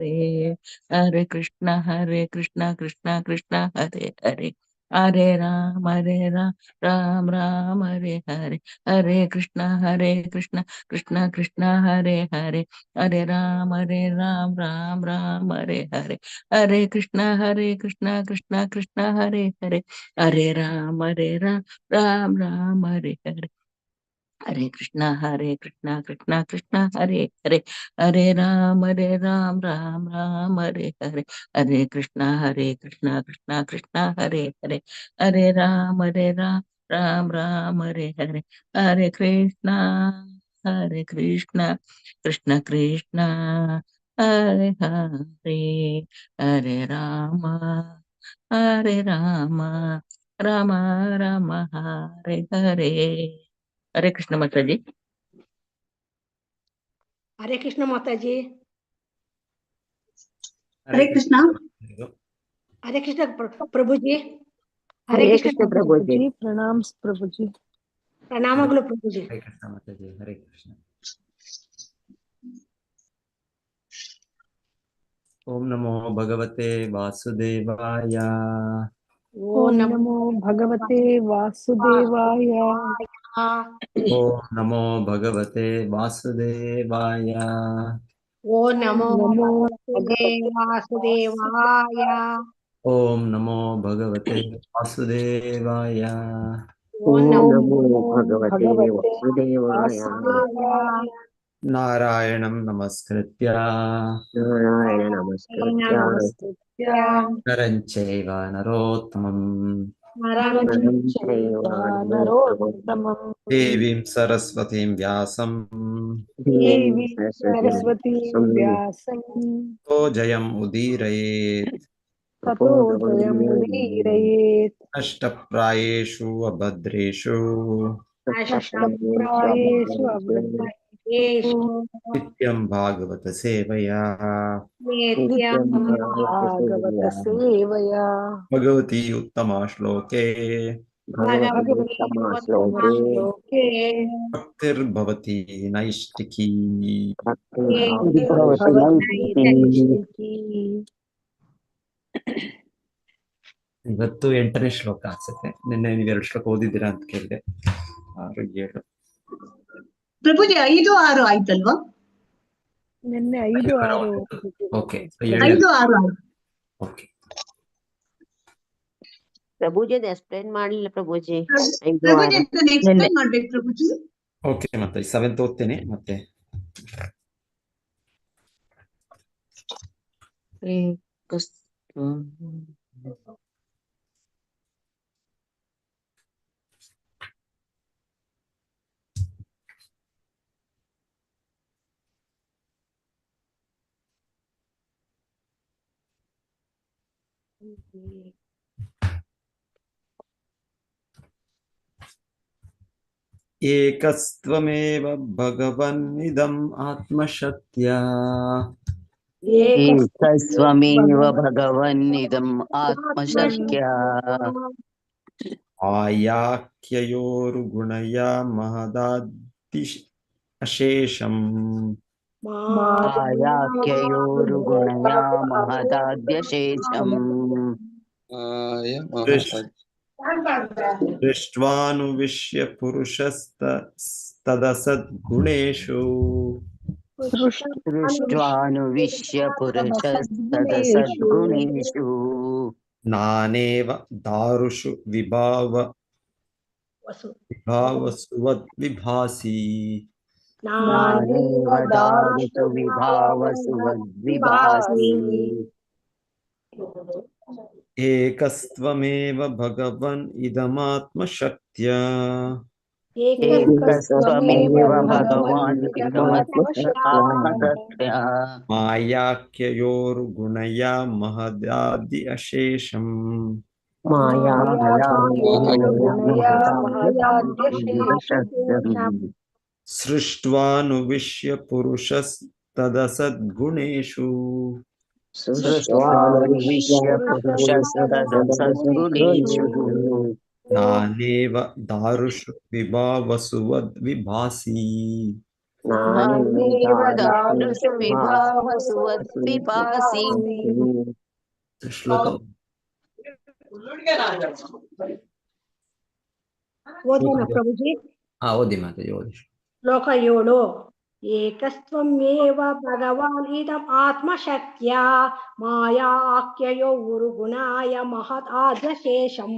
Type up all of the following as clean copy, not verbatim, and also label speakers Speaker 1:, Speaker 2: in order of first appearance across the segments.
Speaker 1: हरे हरे कृष्ण कृष्ण कृष्ण हरे हरे हरे राम राम राम हरे हरे हरे कृष्ण कृष्ण कृष्ण हरे हरे हरे राम राम राम हरे हरे हरे कृष्ण कृष्ण कृष्ण हरे हरे हरे राम राम राम हरे हरे हरे कृष्णा कृष्णा कृष्ण हरे हरे हरे राम राम राम हरे हरे हरे कृष्णा कृष्णा कृष्ण हरे हरे हरे राम राम राम हरे हरे हरे कृष्णा कृष्ण कृष्ण हरे हरे हरे राम राम राम हरे हरे हरे कृष्ण माता जी।
Speaker 2: हरे कृष्ण माता जी।
Speaker 3: हरे कृष्णा
Speaker 2: हरे कृष्ण प्रभु जी।
Speaker 4: हरे कृष्ण प्रभु जी।
Speaker 5: प्रणाम प्रभु जी।
Speaker 2: प्रणामಗಳು प्रभु जी।
Speaker 3: हरे कृष्ण माता जी। हरे कृष्ण। ओम नमो भगवते वासुदेवाय।
Speaker 5: ओम नमो भगवते वासुदेवाय।
Speaker 3: ओम नमो भगवते वासुदेवाय।
Speaker 2: ओम नमो
Speaker 5: नमो
Speaker 2: वासुदेवाय।
Speaker 3: ओम नमो भगवते वासुदेवाय।
Speaker 2: ओम
Speaker 4: नमो
Speaker 2: नमो
Speaker 4: भगवते वासुदेवाय।
Speaker 5: वासुदेवाय।
Speaker 3: नारायणं नमस्कृत्य
Speaker 4: नारायण नमस्कृत्य
Speaker 5: नमस्कृत्य
Speaker 3: नरं चैव नरोत्तमं
Speaker 4: नरं चैव
Speaker 5: नरोत्तमं
Speaker 3: देवीं सरस्वतीं व्यासं
Speaker 5: देवी
Speaker 4: सरस्वती
Speaker 5: सरस्वती व्यासं
Speaker 3: तो जयम् उदीरयेत्
Speaker 5: ततो जयमुदीरयेत्।
Speaker 3: नष्टप्रायेषु अभद्रेषु
Speaker 5: नष्टप्रायेषु अवृद्धेषु
Speaker 3: नित्यं भागवत सेवया
Speaker 4: नित्यं
Speaker 5: नित्यं भागवत सेवया।
Speaker 3: भगवती उत्तमा श्लोके
Speaker 4: भगवतोत्तमा श्लोके
Speaker 5: श्लोके
Speaker 3: भक्तिर्भवति नैष्टिकी।
Speaker 4: भक्तिर्भवति नैष्ठिकी।
Speaker 5: नैष्ठिकी।
Speaker 3: ಇವತ್ತು 8ನೇ ಶ್ಲೋಕ ಅನ್ಸುತ್ತೆ. ನಿನ್ನೆ ನೀವು 2 ಶ್ಲೋಕ ಓದಿದ್ದೀರಾ ಅಂತ ಕೇಳಿದೆ. 6 7
Speaker 2: ಪ್ರಭುಜಿ 5 6 ಆಯ್ತಲ್ವಾ?
Speaker 5: ನಿನ್ನೆ 5 6
Speaker 3: ಓಕೆ
Speaker 2: ಐದು ಆರು
Speaker 3: ಓಕೆ.
Speaker 4: ಪ್ರಭುಜಿ ಎಕ್ಸ್ಪ್ಲೇನ್ ಮಾಡಲಿಲ್ಲ ಪ್ರಭುಜಿ.
Speaker 2: ಪ್ರಭುಜಿ ಎಕ್ಸ್ಪ್ಲೇನ್ ಮಾಡ್ಬೇಕು ಪ್ರಭುಜಿ.
Speaker 3: ಓಕೆ ಮತ್ತೆ 7th ಓದ್ತೇನೆ ಮತ್ತೆ. ಏಕಸ್ತ್ವಮೇವ ಭಗವನ್ನಿದಂ ಆತ್ಮಶಕ್ತ್ಯಾ
Speaker 1: ಏಕಸ್ವಮೇವ ಭಗವನ್ನಿದಂ ಆತ್ಮಶಕ್ತ್ಯಾ
Speaker 3: ಆಯಾಖ್ಯಯೋರ್ಗುಣಯ ಮಹದಾದಿ ಅಶೇಷಂ
Speaker 1: ಆಯಾಖ್ಯಯೋರುಗುಣಯ ಮಹದಾದ್ಯಶೇಷಂ
Speaker 3: ದೃಷ್ಟ್ವಾನುವಿಶ್ಯ ಪುರುಷಸ್ತದಸದ್ಗುಣೇಷು
Speaker 1: ದೃಷ್ಟ್ವಾನುವಿಶ್ಯ ಪುರುಷಸ್ತದಸದ್ಗುಣೇಷು
Speaker 3: ನಾನೇವ ದಾರುಷು ವಿಭಾವಸುವದ್ವಿಭಾಸಿ
Speaker 1: ನಾನೇವ ದಾರುಷು ವಿಭಾವಸುವದ್ವಿಭಾಸಿ
Speaker 3: ಏಕಸ್ತ್ವಮೇವ ಭಗವನ್ ಇದಮಾತ್ಮಶಕ್ತ್ಯಾ
Speaker 1: ಏಕಸ್ತ್ವಮೇವ ಭಗವಾನ್ ಇದಮಾತ್ಮಶಕ್ತ್ಯಾ
Speaker 3: ಮಾಯಾಖ್ಯಯೋರ್ಗುಣಯ ಮಹದಾದಿ ಅಶೇಷಂ ಸೃಷ್ಟ್ವಾನುವಿಶ್ಯ ಪುರುಷಸ್ತದಸದ್ಗುಣೇಷು ನಾನೇವ ದಾರುಷು ವಿಭಾವಸುವದ್ವಿಭಾಸಿ
Speaker 4: ನಾನೇವ ದಾರುಷು ವಿಭಾವಸು ವದ್ವಿಭಾಸಿ.
Speaker 3: ಶ್ಲೋಕ
Speaker 6: ಓದೋಣ ಪ್ರಭುಜಿ.
Speaker 3: ಓದಿ ಮಾತಾಜಿ, ಓದಿ.
Speaker 6: ಶ್ಲೋಕ 7. ಏಕಸ್ತ್ವಮೇವ ಭಗವಾನ್ ಇದಂ ಆತ್ಮಶಕ್ತ್ಯ ಮಾಯಾಖ್ಯಯೋ ಗುರುಗುಣಾಯ ಮಹದಾದ್ಯಶೇಷಂ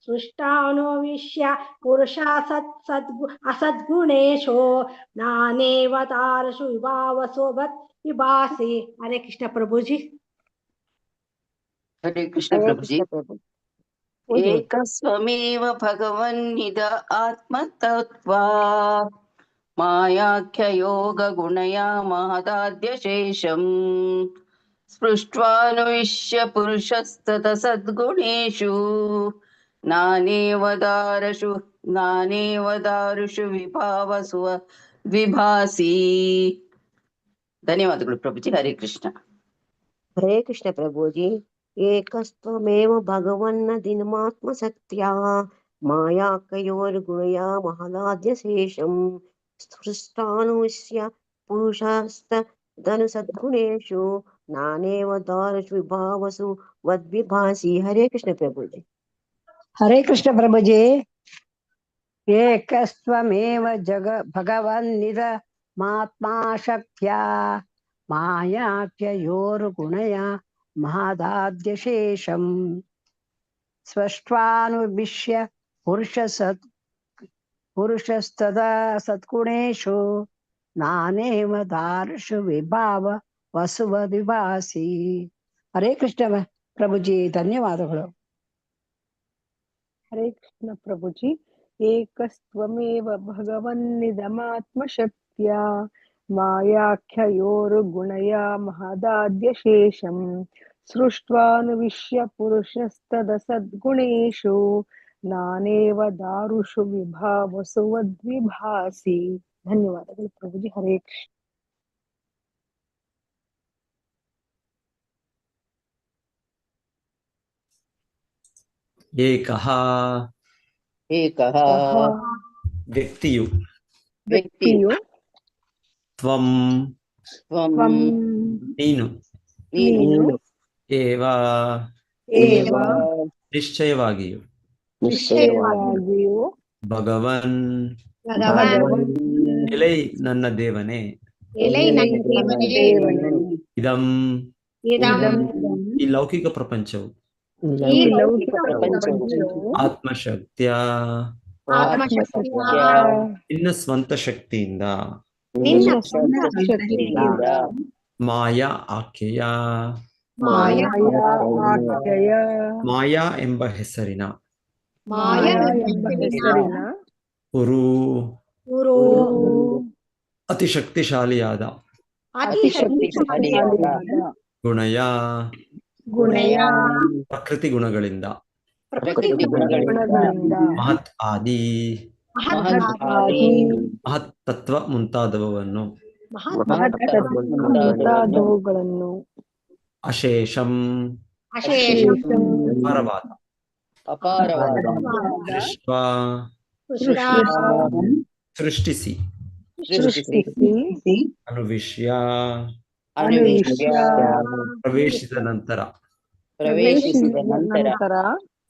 Speaker 6: ಸೃಷ್ಟಾನುವಿಶ್ಯ ಪುರುಷ ಅಸದ್ಗುಣೇಶೋ ನಾನೇವ ತಾರಸು ವಿಭಾವಸೋ ವಿಭಾಸಿ. ಹರೇ ಕೃಷ್ಣ ಪ್ರಭುಜಿ.
Speaker 1: ಹರೇ ಕೃಷ್ಣ ಪ್ರಭುಜಿ. ಏಕಸ್ವಮೇವ ಭಗವನ್ನಿದ ಆತ್ಮತತ್ವಾ ಮಾಯಾಖ್ಯಯೋಗ ಗುಣಯ ಮಹದಾದ್ಯಶೇಷಂ ಸ್ಪೃಷ್ಟ್ವಾನುವಿಶ್ಯ ಪುರುಷಸ್ತತ ಸದ್ಗುಣೇಶು ನಾನೇವ ದಾರುಷು ವಿಭಾವಸುವ ವಿಭಾಸಿ. ಧನ್ಯವಾದಗಳು ಪ್ರಭುಜಿ. ಹರೇ ಕೃಷ್ಣ.
Speaker 4: ಹರೇ ಕೃಷ್ಣ ಪ್ರಭುಜಿ. ಏಕಸ್ತ್ವಮೇವ ಭಗವನ್ನ ದಿನಮಾತ್ಮಸತ್ಯಾ ಮಾಯಾಕಯೋರ್ಗುಣಯ ಮಹದಾದ್ಯಶೇಷಂ ಸೃಷ್ಟಾನುಷ್ಯ ಪುರುಷಸ್ತದನು ಸದ್ಗುಣೇಶು ನಾನೇವ ದಾರುಷು ವಿಭಾವಸು ವದ್ವಿಭಾಸಿ. ಹರೇ ಕೃಷ್ಣ ಪ್ರಭುಜಿ.
Speaker 7: ಹರೇ ಕೃಷ್ಣ ಪ್ರಭುಜಿ. ಏಕಸ್ತ್ವಮೇವ ಭಗವನ್ನಿದ ಮಾತ್ಮಾ ಶಕ್ತ್ಯಾ ಮಾಯಾಖ್ಯಯೋರ್ಗುಣಯ ಮಹದಾದ್ಯಶೇಷಂ ಸ್ಪಷ್ಟ್ವಾನುವಿಶ್ಯ ಪುರುಷಸ್ತದಾ ಸದ್ಗುಣೇಶು ನಾನೇವ ದಾರುಷು ವಿಭಾವ ವಸುವ ವಿಭಾಸಿ. ಹರೇ ಕೃಷ್ಣ ಪ್ರಭುಜಿ. ಧನ್ಯವಾದಗಳು.
Speaker 5: ಹರೇ ಕೃಷ್ಣ ಪ್ರಭುಜಿ. ಏಕಸ್ತ್ವಮೇವ ಭಗವನ್ನಿದಮಾತ್ಮಶಕ್ತ್ಯ ಮಾಯಾಖ್ಯಯೋರ್ಗುಣಯ ಮಹದಾದ್ಯಶೇಷಂ ಸೃಷ್ಟ್ವಾನುವಿಶ್ಯ ಪುರುಷಸ್ತದ ಸದ್ಗುಣೇಶು ನಾನೇವ ದಾರುಷು ವಿಭಾವಸು ವದ್ವಿಭಾಸಿ. ಧನ್ಯವಾದಗಳು ಪ್ರಭುಜಿ. ಹರೇ ಕೃಷ್ಣ.
Speaker 3: ಏಕಃ ವ್ಯಕ್ತಿಯು ತ್ವಂ ನೀನು ಏವ ನಿಶ್ಚಯವಾಗಿಯೂ ಭಗವನ್ ಎಲೈ ನನ್ನ ದೇವನೇ ಇದಂ ಈ ಲೌಕಿಕ ಪ್ರಪಂಚವು ಆತ್ಮಶಕ್ತಿಯ ನಿನ್ನ ಸ್ವಂತ ಶಕ್ತಿಯಿಂದ ಮಾಯಾ ಆಖ್ಯೆಯ ಮಾಯಾ ಎಂಬ ಹೆಸರಿನ ಗುರು ಅತಿ ಶಕ್ತಿಶಾಲಿಯಾದ ಗುಣಯ ಪ್ರಕೃತಿ ಗುಣಗಳಿಂದ ಮಹತ್ ಆದಿ ಮಹತ್ ತತ್ವ ಮುಂತಾದವನ್ನು ಅಶೇಷಂ ಅಪಾರವಾದ ಸೃಷ್ಟಿಸಿ ಅನುವಿಶ್ಯ ಪ್ರವೇಶಿಸಿದ ನಂತರ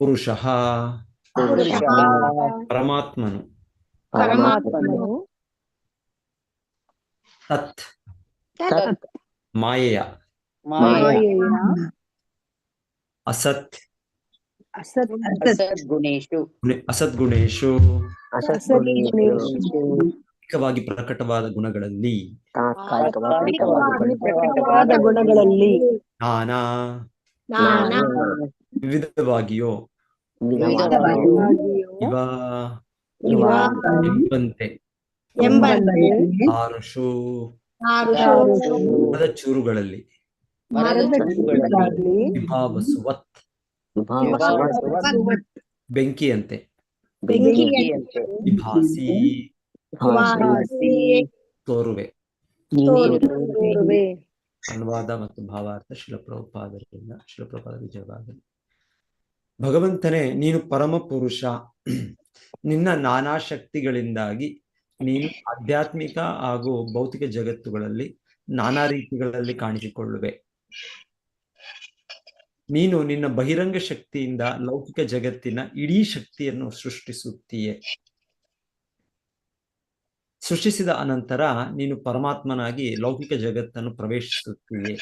Speaker 3: ಪುರುಷಃ ಪರಮಾತ್ಮನು ತತ್ ಮಾಯೆಯ ಅಸತ್ ಅಸದ್ಗುಣೇಶು ತಾತ್ಕಾಲಿಕವಾಗಿ ಪ್ರಕಟವಾದ ಗುಣಗಳಲ್ಲಿ ನಾನಾ ವಿವಿಧವಾಗಿಯೋ ಎಂಬಂತೆ ಆರುಷು ಮರದ ಚೂರುಗಳಲ್ಲಿ ವಿಭಾವಸುವತ್ ಬೆಂಕಿಯಂತೆ ವಿಭಾಸಿ ತೋರುವೆ. ಅನುವಾದ ಮತ್ತು ಭಾವಾರ್ಥ ಶಿಲಪ್ರಭುಪಾದರಿಂದ ಶಿಲಪ್ರಭುಪಾದ ವಿಜಯವಾಗಲಿ. ಭಗವಂತನೇ, ನೀನು ಪರಮ ಪುರುಷ. ನಿನ್ನ ನಾನಾ ಶಕ್ತಿಗಳಿಂದಾಗಿ ನೀನು ಆಧ್ಯಾತ್ಮಿಕ ಹಾಗೂ ಭೌತಿಕ ಜಗತ್ತುಗಳಲ್ಲಿ ನಾನಾ ರೀತಿಗಳಲ್ಲಿ ಕಾಣಿಸಿಕೊಳ್ಳುವೆ. ನೀನು ನಿನ್ನ ಬಹಿರಂಗ ಶಕ್ತಿಯಿಂದ ಲೌಕಿಕ ಜಗತ್ತಿನ ಇಡೀ ಶಕ್ತಿಯನ್ನು ಸೃಷ್ಟಿಸುತ್ತೀಯೆ. ಸೃಷ್ಟಿಸಿದ ಅನಂತರ ನೀನು ಪರಮಾತ್ಮನಾಗಿ ಲೌಕಿಕ ಜಗತ್ತನ್ನು ಪ್ರವೇಶಿಸುತ್ತೀಯೆ.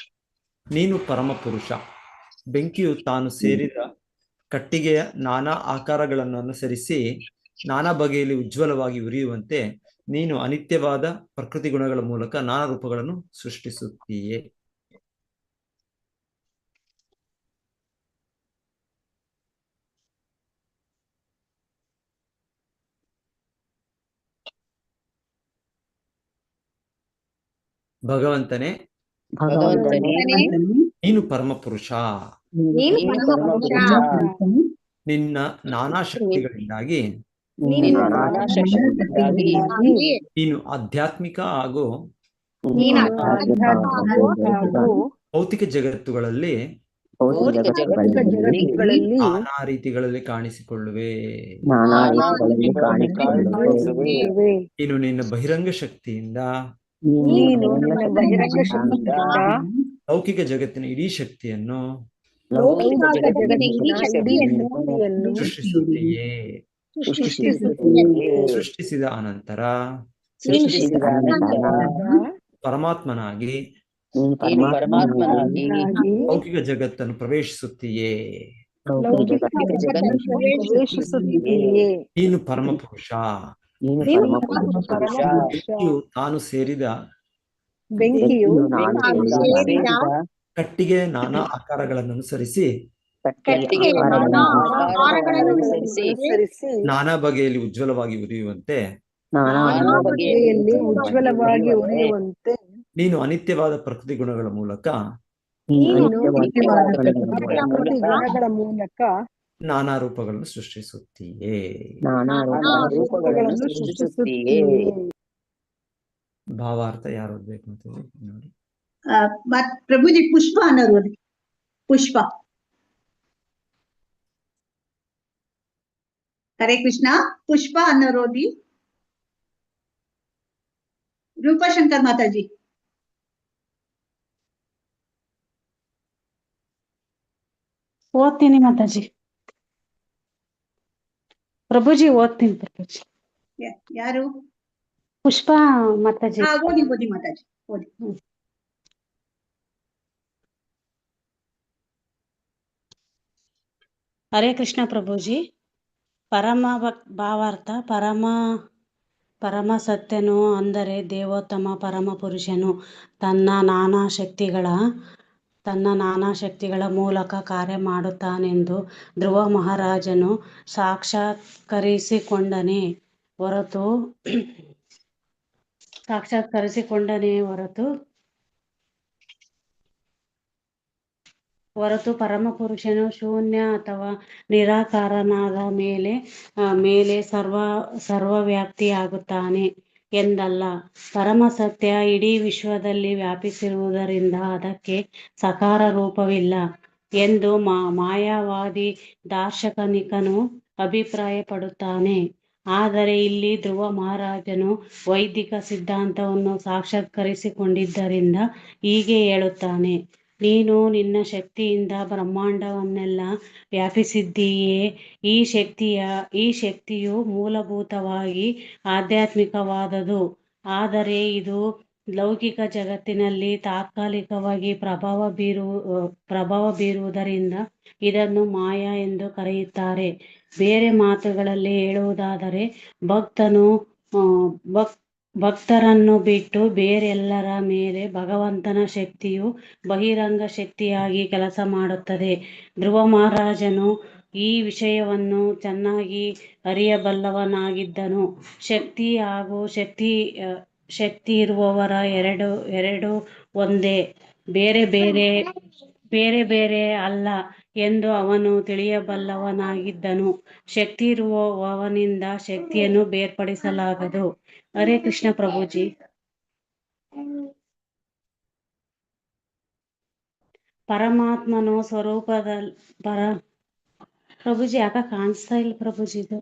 Speaker 3: ನೀನು ಪರಮ ಪುರುಷ. ಬೆಂಕಿಯು ತಾನು ಸೇರಿದ ಕಟ್ಟಿಗೆಯ ನಾನಾ ಆಕಾರಗಳನ್ನು ಅನುಸರಿಸಿ ನಾನಾ ಬಗೆಯಲ್ಲಿ ಉಜ್ವಲವಾಗಿ ಉರಿಯುವಂತೆ ನೀನು ಅನಿತ್ಯವಾದ ಪ್ರಕೃತಿ ಗುಣಗಳ ಮೂಲಕ ನಾನಾ ರೂಪಗಳನ್ನು ಸೃಷ್ಟಿಸುತ್ತೀಯೆ. ಭಗವಂತನೇ, ನೀನು ಪರಮ ಪುರುಷ. ನಿನ್ನ ನಾನಾ ಶಕ್ತಿಗಳಿಂದಾಗಿ ನೀನು ಆಧ್ಯಾತ್ಮಿಕ ಹಾಗೂ ಭೌತಿಕ ಜಗತ್ತುಗಳಲ್ಲಿ ನಾನಾ ರೀತಿಗಳಲ್ಲಿ ಕಾಣಿಸಿಕೊಳ್ಳುವೆ. ನೀನು ನಿನ್ನ ಬಹಿರಂಗ ಶಕ್ತಿಯಿಂದ ಲೌಕಿಕ ಜಗತ್ತಿನ ಇಡೀ ಶಕ್ತಿಯನ್ನು ಸೃಷ್ಟಿಸುತ್ತೀಯೇ. ಸೃಷ್ಟಿಸಿದ ಅನಂತರ ಪರಮಾತ್ಮನಾಗಿ ಲೌಕಿಕ ಜಗತ್ತನ್ನು ಪ್ರವೇಶಿಸುತ್ತೀಯೇ. ನೀನು ಪರಮ ಪುರುಷ. ತಾನು ಸೇರಿದ ಕಟ್ಟಿಗೆ ನಾನಾ ಆಕಾರಗಳನ್ನು ಅನುಸರಿಸಿ ನಾನಾ ಬಗೆಯಲ್ಲಿ ಉಜ್ವಲವಾಗಿ ಉರಿಯುವಂತೆ ನೀನು ಅನಿತ್ಯವಾದ ಪ್ರಕೃತಿ ಗುಣಗಳ ಮೂಲಕ ನಾನಾ ರೂಪಗಳನ್ನು ಸೃಷ್ಟಿಸುತ್ತೀಯೇ. ಭಾವಾರ್ಥ ಯಾರು ಓದ್ಬೇಕು ಅಂತ ನೋಡಿ.
Speaker 2: ಪ್ರಭುಜಿ ಪುಷ್ಪ ಅನ್ನೋದು ಪುಷ್ಪ. ಹರೇ ಕೃಷ್ಣ. ಪುಷ್ಪ ಅನ್ನೋರೋದಿ. ರೂಪಶಂಕರ್ ಮಾತಾಜಿ.
Speaker 8: ಓದ್ತೀನಿ ಮಾತಾಜಿ. ಪ್ರಭುಜಿ ಓದ್ತೀನಿ ಪ್ರಭುಜಿ.
Speaker 2: ಯಾರು?
Speaker 8: ಪುಷ್ಪ ಮಾತಾಜಿ.
Speaker 2: ಓದಿ ಮಾತಾಜಿ ಓದಿ.
Speaker 8: ಹರೇ ಕೃಷ್ಣ ಪ್ರಭುಜಿ. ಭಾವಾರ್ಥ ಪರಮ ಸತ್ಯನು ಅಂದರೆ ದೇವೋತ್ತಮ ಪರಮ ಪುರುಷನು ತನ್ನ ನಾನಾ ಶಕ್ತಿಗಳ ಮೂಲಕ ಕಾರ್ಯ ಮಾಡುತ್ತಾನೆಂದು ಧ್ರುವ ಮಹಾರಾಜನು ಸಾಕ್ಷಾತ್ಕರಿಸಿಕೊಂಡನೇ ಹೊರತು ಪರಮಪುರುಷನು ಶೂನ್ಯ ಅಥವಾ ನಿರಾಕಾರನಾದ ಮೇಲೆ ಸರ್ವವ್ಯಾಪ್ತಿಯಾಗುತ್ತಾನೆ ಎಂದಲ್ಲ. ಪರಮಸತ್ಯ ಇಡೀ ವಿಶ್ವದಲ್ಲಿ ವ್ಯಾಪಿಸಿರುವುದರಿಂದ ಅದಕ್ಕೆ ಸಕಾರ ರೂಪವಿಲ್ಲ ಎಂದು ಮಾಯಾವಾದಿ ದಾರ್ಶನಿಕನು ಅಭಿಪ್ರಾಯಪಡುತ್ತಾನೆ. ಆದರೆ ಇಲ್ಲಿ ಧ್ರುವ ಮಹಾರಾಜನು ವೈದಿಕ ಸಿದ್ಧಾಂತವನ್ನು ಸಾಕ್ಷಾತ್ಕರಿಸಿಕೊಂಡಿದ್ದರಿಂದ ಹೀಗೆ ಹೇಳುತ್ತಾನೆ. ನೀನು ನಿನ್ನ ಶಕ್ತಿಯಿಂದ ಬ್ರಹ್ಮಾಂಡವನ್ನೆಲ್ಲ ವ್ಯಾಪಿಸಿದ್ದೀಯೆ. ಈ ಶಕ್ತಿಯು ಮೂಲಭೂತವಾಗಿ ಆಧ್ಯಾತ್ಮಿಕವಾದುದು. ಆದರೆ ಇದು ಲೌಕಿಕ ಜಗತ್ತಿನಲ್ಲಿ ತಾತ್ಕಾಲಿಕವಾಗಿ ಪ್ರಭಾವ ಬೀರುವುದರಿಂದ ಇದನ್ನು ಮಾಯಾ ಎಂದು ಕರೆಯುತ್ತಾರೆ. ಬೇರೆ ಮಾತುಗಳಲ್ಲಿ ಹೇಳುವುದಾದರೆ ಭಕ್ತರನ್ನು ಬಿಟ್ಟು ಬೇರೆಲ್ಲರ ಮೇಲೆ ಭಗವಂತನ ಶಕ್ತಿಯು ಬಹಿರಂಗ ಶಕ್ತಿಯಾಗಿ ಕೆಲಸ ಮಾಡುತ್ತದೆ. ಧ್ರುವ ಮಹಾರಾಜನು ಈ ವಿಷಯವನ್ನು ಚೆನ್ನಾಗಿ ಅರಿಯಬಲ್ಲವನಾಗಿದ್ದನು. ಶಕ್ತಿ ಹಾಗೂ ಶಕ್ತಿ ಇರುವವರ ಎರಡು ಒಂದೇ, ಬೇರೆ ಬೇರೆ ಅಲ್ಲ ಎಂದು ಅವನು ತಿಳಿಯಬಲ್ಲವನಾಗಿದ್ದನು. ಶಕ್ತಿ ಇರುವವನಿಂದ ಶಕ್ತಿಯನ್ನು ಬೇರ್ಪಡಿಸಲಾಗದು. ಹರೇ ಕೃಷ್ಣ ಪ್ರಭುಜಿ. ಪರಮಾತ್ಮನು ಪ್ರಭುಜಿ ಯಾಕ ಕಾಣಿಸ್ತಾ ಇಲ್ಲ ಪ್ರಭುಜಿ? ಇದು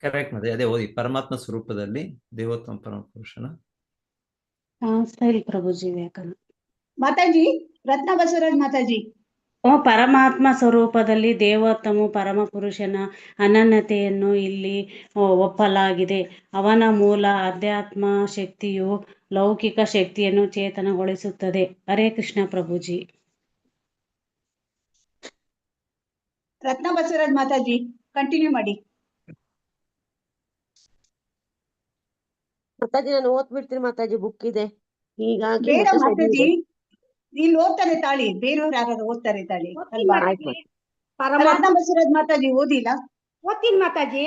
Speaker 3: ಕರೆಕ್ಟ್ ಮತ್ತೆ ಅದೇ ಓದಿ. ಪರಮಾತ್ಮ ಸ್ವರೂಪದಲ್ಲಿ ದೇವೋತ್ತಮ ಪರಮ ಪುರುಷನ
Speaker 8: ಸರಿ ಪ್ರಭುಜಿ ವ್ಯಾಕರಣ.
Speaker 2: ಮಾತಾಜಿ, ರತ್ನ ಬಸವರಾಜ್ ಮಾತಾಜಿ.
Speaker 8: ಪರಮಾತ್ಮ ಸ್ವರೂಪದಲ್ಲಿ ದೇವೋತ್ತಮ ಪರಮ ಪುರುಷನ ಅನನ್ಯತೆಯನ್ನು ಇಲ್ಲಿ ಒಪ್ಪಲಾಗಿದೆ. ಅವನ ಮೂಲ ಅಧ್ಯಾತ್ಮ ಶಕ್ತಿಯು ಲೌಕಿಕ ಶಕ್ತಿಯನ್ನು ಚೇತನಗೊಳಿಸುತ್ತದೆ. ಹರೇ ಕೃಷ್ಣ ಪ್ರಭುಜಿ.
Speaker 2: ರತ್ನ ಬಸವರಾಜ್ ಮಾತಾಜಿ ಕಂಟಿನ್ಯೂ ಮಾಡಿ.
Speaker 4: ಮಾತಾಜಿ ನಾನು ಓದ್ಬಿಡ್ತೀನಿ ಮಾತಾಜಿ, ಬುಕ್ ಇದೆ ಹೀಗಾಗಿ
Speaker 2: ಬೇಡ
Speaker 4: ಮತ್ತೆ
Speaker 2: ಮಾತಾಜಿ, ಇಲ್ಲಿ ಓದ್ತಾರೆ ತಾಳಿ, ಬೇರೆಯವ್ರು ಯಾರು ಓದ್ತಾರೆ ತಾಳಿ ಅಲ್ವಾ?
Speaker 4: ಆಯ್ತು.
Speaker 2: ರತ್ನ ಬಸವರಾಜ್ ಮಾತಾಜಿ ಓದಿಲ್ಲ?
Speaker 6: ಓದ್ತೀನಿ ಮಾತಾಜಿ.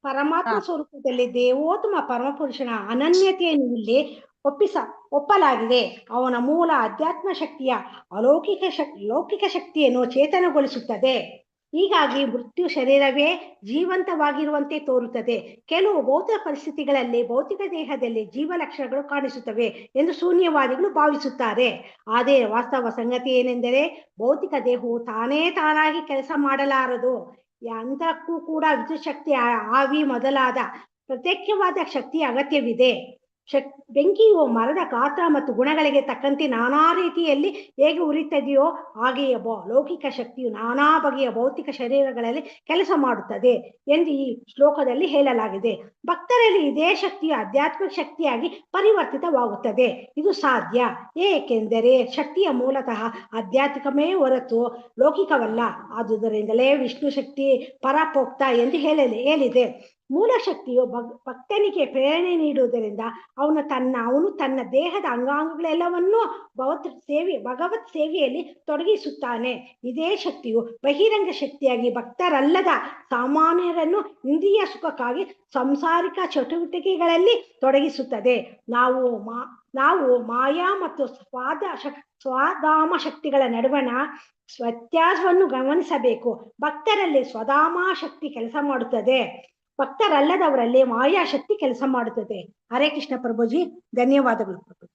Speaker 6: ಪರಮಾತ್ಮ ಸ್ವರೂಪದಲ್ಲಿ ದೇವೋತ್ತಮ ಪರಮಪುರುಷನ ಅನನ್ಯತೆಯನ್ನು ಇಲ್ಲಿ ಒಪ್ಪಲಾಗಿದೆ. ಅವನ ಮೂಲ ಅಧ್ಯಾತ್ಮ ಶಕ್ತಿಯ ಲೌಕಿಕ ಶಕ್ತಿಯನ್ನು ಚೇತನಗೊಳಿಸುತ್ತದೆ. ಹೀಗಾಗಿ ಮೃತ್ಯು ಶರೀರವೇ ಜೀವಂತವಾಗಿರುವಂತೆ ತೋರುತ್ತದೆ. ಕೆಲವು ಭೌತಿಕ ಪರಿಸ್ಥಿತಿಗಳಲ್ಲಿ ಭೌತಿಕ ದೇಹದಲ್ಲಿ ಜೀವ ಲಕ್ಷಣಗಳು ಕಾಣಿಸುತ್ತವೆ ಎಂದು ಶೂನ್ಯವಾದಿಗಳು ಭಾವಿಸುತ್ತಾರೆ. ಆದರೆ ವಾಸ್ತವ ಸಂಗತಿ ಏನೆಂದರೆ ಭೌತಿಕ ದೇಹವು ತಾನಾಗಿ ಕೆಲಸ ಮಾಡಲಾರದು. ಯಂತ್ರಕ್ಕೂ ಕೂಡ ವಿದ್ಯುತ್ ಶಕ್ತಿ, ಆವಿ ಮೊದಲಾದ ಪ್ರತ್ಯೇಕವಾದ ಶಕ್ತಿಯ ಅಗತ್ಯವಿದೆ. ಬೆಂಕಿಯು ಮರದ ಗಾತ್ರ ಮತ್ತು ಗುಣಗಳಿಗೆ ತಕ್ಕಂತೆ ನಾನಾ ರೀತಿಯಲ್ಲಿ ಹೇಗೆ ಉರಿತದೆಯೋ ಹಾಗೆಯೇ ಲೌಕಿಕ ಶಕ್ತಿಯು ನಾನಾ ಬಗೆಯ ಭೌತಿಕ ಶರೀರಗಳಲ್ಲಿ ಕೆಲಸ ಮಾಡುತ್ತದೆ ಎಂದು ಈ ಶ್ಲೋಕದಲ್ಲಿ ಹೇಳಲಾಗಿದೆ. ಭಕ್ತರಲ್ಲಿ ಇದೇ ಶಕ್ತಿಯು ಆಧ್ಯಾತ್ಮಿಕ ಶಕ್ತಿಯಾಗಿ ಪರಿವರ್ತಿತವಾಗುತ್ತದೆ. ಇದು ಸಾಧ್ಯ, ಏಕೆಂದರೆ ಶಕ್ತಿಯ ಮೂಲತಃ ಆಧ್ಯಾತ್ಮಿಕವೇ ಹೊರತು ಲೌಕಿಕವಲ್ಲ. ಆದುದರಿಂದಲೇ ವಿಷ್ಣು ಶಕ್ತಿ ಪರಪೋಕ್ತ ಎಂದು ಹೇಳಿದೆ. ಮೂಲ ಶಕ್ತಿಯು ಭಕ್ತನಿಗೆ ಪ್ರೇರಣೆ ನೀಡುವುದರಿಂದ ಅವನು ತನ್ನ ದೇಹದ ಅಂಗಾಂಗಗಳೆಲ್ಲವನ್ನೂ ಭಗವತ್ ಸೇವೆಯಲ್ಲಿ ತೊಡಗಿಸುತ್ತಾನೆ. ಇದೇ ಶಕ್ತಿಯು ಬಹಿರಂಗ ಶಕ್ತಿಯಾಗಿ ಭಕ್ತರಲ್ಲದ ಸಾಮಾನ್ಯರನ್ನು ಇಂದ್ರಿಯ ಸುಖಕ್ಕಾಗಿ ಸಾಂಸಾರಿಕ ಚಟುವಟಿಕೆಗಳಲ್ಲಿ ತೊಡಗಿಸುತ್ತದೆ. ನಾವು ಮಾಯಾ ಮತ್ತು ಸ್ವಧಾಮ ಶಕ್ತಿಗಳ ನಡುವಣ ವ್ಯತ್ಯಾಸವನ್ನು ಗಮನಿಸಬೇಕು. ಭಕ್ತರಲ್ಲಿ ಸ್ವಧಾಮ ಶಕ್ತಿ ಕೆಲಸ ಮಾಡುತ್ತದೆ, ಭಕ್ತರಲ್ಲದವರಲ್ಲಿ ಮಾಯಾಶಕ್ತಿ ಕೆಲಸ ಮಾಡುತ್ತದೆ. ಹರೇ ಕೃಷ್ಣ ಪ್ರಭುಜಿ, ಧನ್ಯವಾದಗಳು ಪ್ರಭು.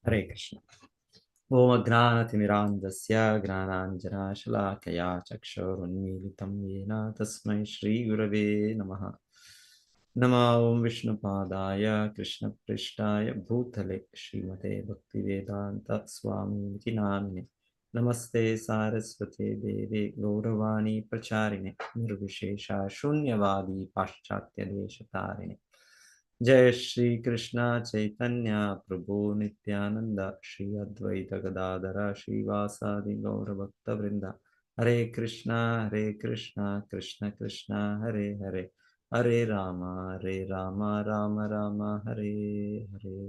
Speaker 3: ಹರೇ ಕೃಷ್ಣ. ಓಂ ಅಜ್ಞಾನತಿಮಿರಾಂಧಸ್ಯ ಜ್ಞಾನಾಂಜನಶಲಾಕಯಾ ಚಕ್ಷುರುನ್ಮೀಲಿತಂ ಯೇನ ತಸ್ಮೈ ಶ್ರೀ ಗುರವೇ ನಮಃ. ನಮೋ ಓಂ ವಿಷ್ಣುಪಾದಾಯ ಕೃಷ್ಣಪ್ರೇಷ್ಠಾಯ ಭೂತಲೆ ಶ್ರೀಮತೆ ಭಕ್ತಿವೇದಾಂತ ಸ್ವಾಮೀತಿ ನಾಮಿನೆ. ನಮಸ್ತೆ ಸಾರಸ್ವತೆ ದೇವೆ ಗೌರವಾಣಿ ಪ್ರಚಾರಿಣೆ ನಿರ್ವಿಶೇಷ ಶೂನ್ಯವಾದಿ ಪಾಶ್ಚಾತ್ಯ ದೇಶತಾರಿಣೆ. ಜಯ ಶ್ರೀ ಕೃಷ್ಣ ಚೈತನ್ಯ ಪ್ರಭು ನಿತ್ಯಾನಂದ ಶ್ರೀ ಅದ್ವೈತ ಗದಾಧರ ಶ್ರೀವಾಸಾದಿ ಗೌರಭಕ್ತ ವೃಂದ. ಹರೇ ಕೃಷ್ಣ ಕೃಷ್ಣ ಕೃಷ್ಣ ಹರೇ ಹರೇ, ಹರೇ ರಾಮ ರಾಮ ರಾಮ ಹರೇ ಹರೇ.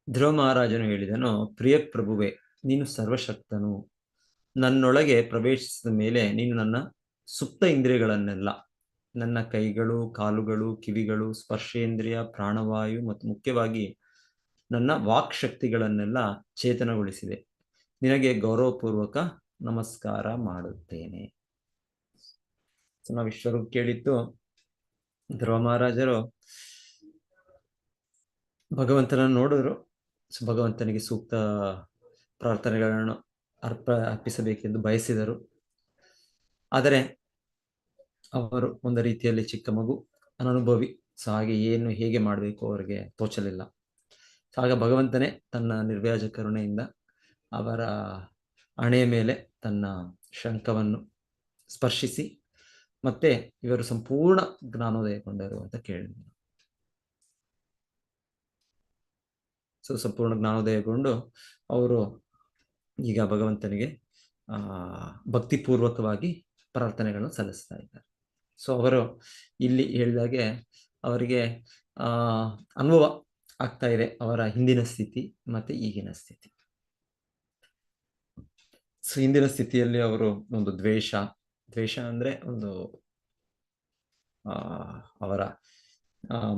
Speaker 3: ಧ್ರುವ ಮಹಾರಾಜನು ಹೇಳಿದನು, ಪ್ರಿಯ ಪ್ರಭುವೆ, ನೀನು ಸರ್ವಶಕ್ತನು. ನನ್ನೊಳಗೆ ಪ್ರವೇಶಿಸಿದ ಮೇಲೆ ನೀನು ನನ್ನ ಸುಪ್ತ ಇಂದ್ರಿಯಗಳನ್ನೆಲ್ಲ, ನನ್ನ ಕೈಗಳು, ಕಾಲುಗಳು, ಕಿವಿಗಳು, ಸ್ಪರ್ಶೇಂದ್ರಿಯ, ಪ್ರಾಣವಾಯು ಮತ್ತು ಮುಖ್ಯವಾಗಿ ನನ್ನ ವಾಕ್ ಶಕ್ತಿಗಳನ್ನೆಲ್ಲ ಚೇತನಗೊಳಿಸಿದೆ. ನಿನಗೆ ಗೌರವಪೂರ್ವಕ ನಮಸ್ಕಾರ ಮಾಡುತ್ತೇನೆ. ನಾವು ವಿಶ್ವರೂಪ ಕೇಳಿದ್ದು, ಧ್ರುವ ಮಹಾರಾಜರು ಭಗವಂತನನ್ನು ನೋಡಿದ್ರು. ಭಗವಂತನಿಗೆ ಸೂಕ್ತ ಪ್ರಾರ್ಥನೆಗಳನ್ನು ಅರ್ಪಿಸಬೇಕೆಂದು ಬಯಸಿದರು. ಆದರೆ ಅವರು ಒಂದು ರೀತಿಯಲ್ಲಿ ಚಿಕ್ಕ ಮಗು, ಅನನುಭವಿ. ಸೊ ಹಾಗೆ ಹೇಗೆ ಮಾಡಬೇಕು ಅವರಿಗೆ ತೋಚಲಿಲ್ಲ. ಆಗ ಭಗವಂತನೇ ತನ್ನ ನಿರ್ವ್ಯಾಜ ಕರುಣೆಯಿಂದ ಅವರ ಹಣೆಯ ಮೇಲೆ ತನ್ನ ಶಂಖವನ್ನು ಸ್ಪರ್ಶಿಸಿ ಮತ್ತೆ ಇವರು ಸಂಪೂರ್ಣ ಜ್ಞಾನೋದಯಗೊಂಡರು ಅಂತ ಕೇಳಿದ್ರು. ಸೊ ಸಂಪೂರ್ಣ ಜ್ಞಾನೋದಯಗೊಂಡು ಅವರು ಈಗ ಭಗವಂತನಿಗೆ ಭಕ್ತಿಪೂರ್ವಕವಾಗಿ ಪ್ರಾರ್ಥನೆಗಳನ್ನು ಸಲ್ಲಿಸ್ತಾ ಇದ್ದಾರೆ. ಸೊ ಅವರು ಇಲ್ಲಿ ಹೇಳಿದಾಗೆ ಅವರಿಗೆ ಅನುಭವ ಆಗ್ತಾ ಇದೆ ಅವರ ಹಿಂದಿನ ಸ್ಥಿತಿ ಮತ್ತೆ ಈಗಿನ ಸ್ಥಿತಿ. ಸೊ ಹಿಂದಿನ ಸ್ಥಿತಿಯಲ್ಲಿ ಅವರು ಒಂದು ದ್ವೇಷ ಅಂದ್ರೆ ಒಂದು ಅವರ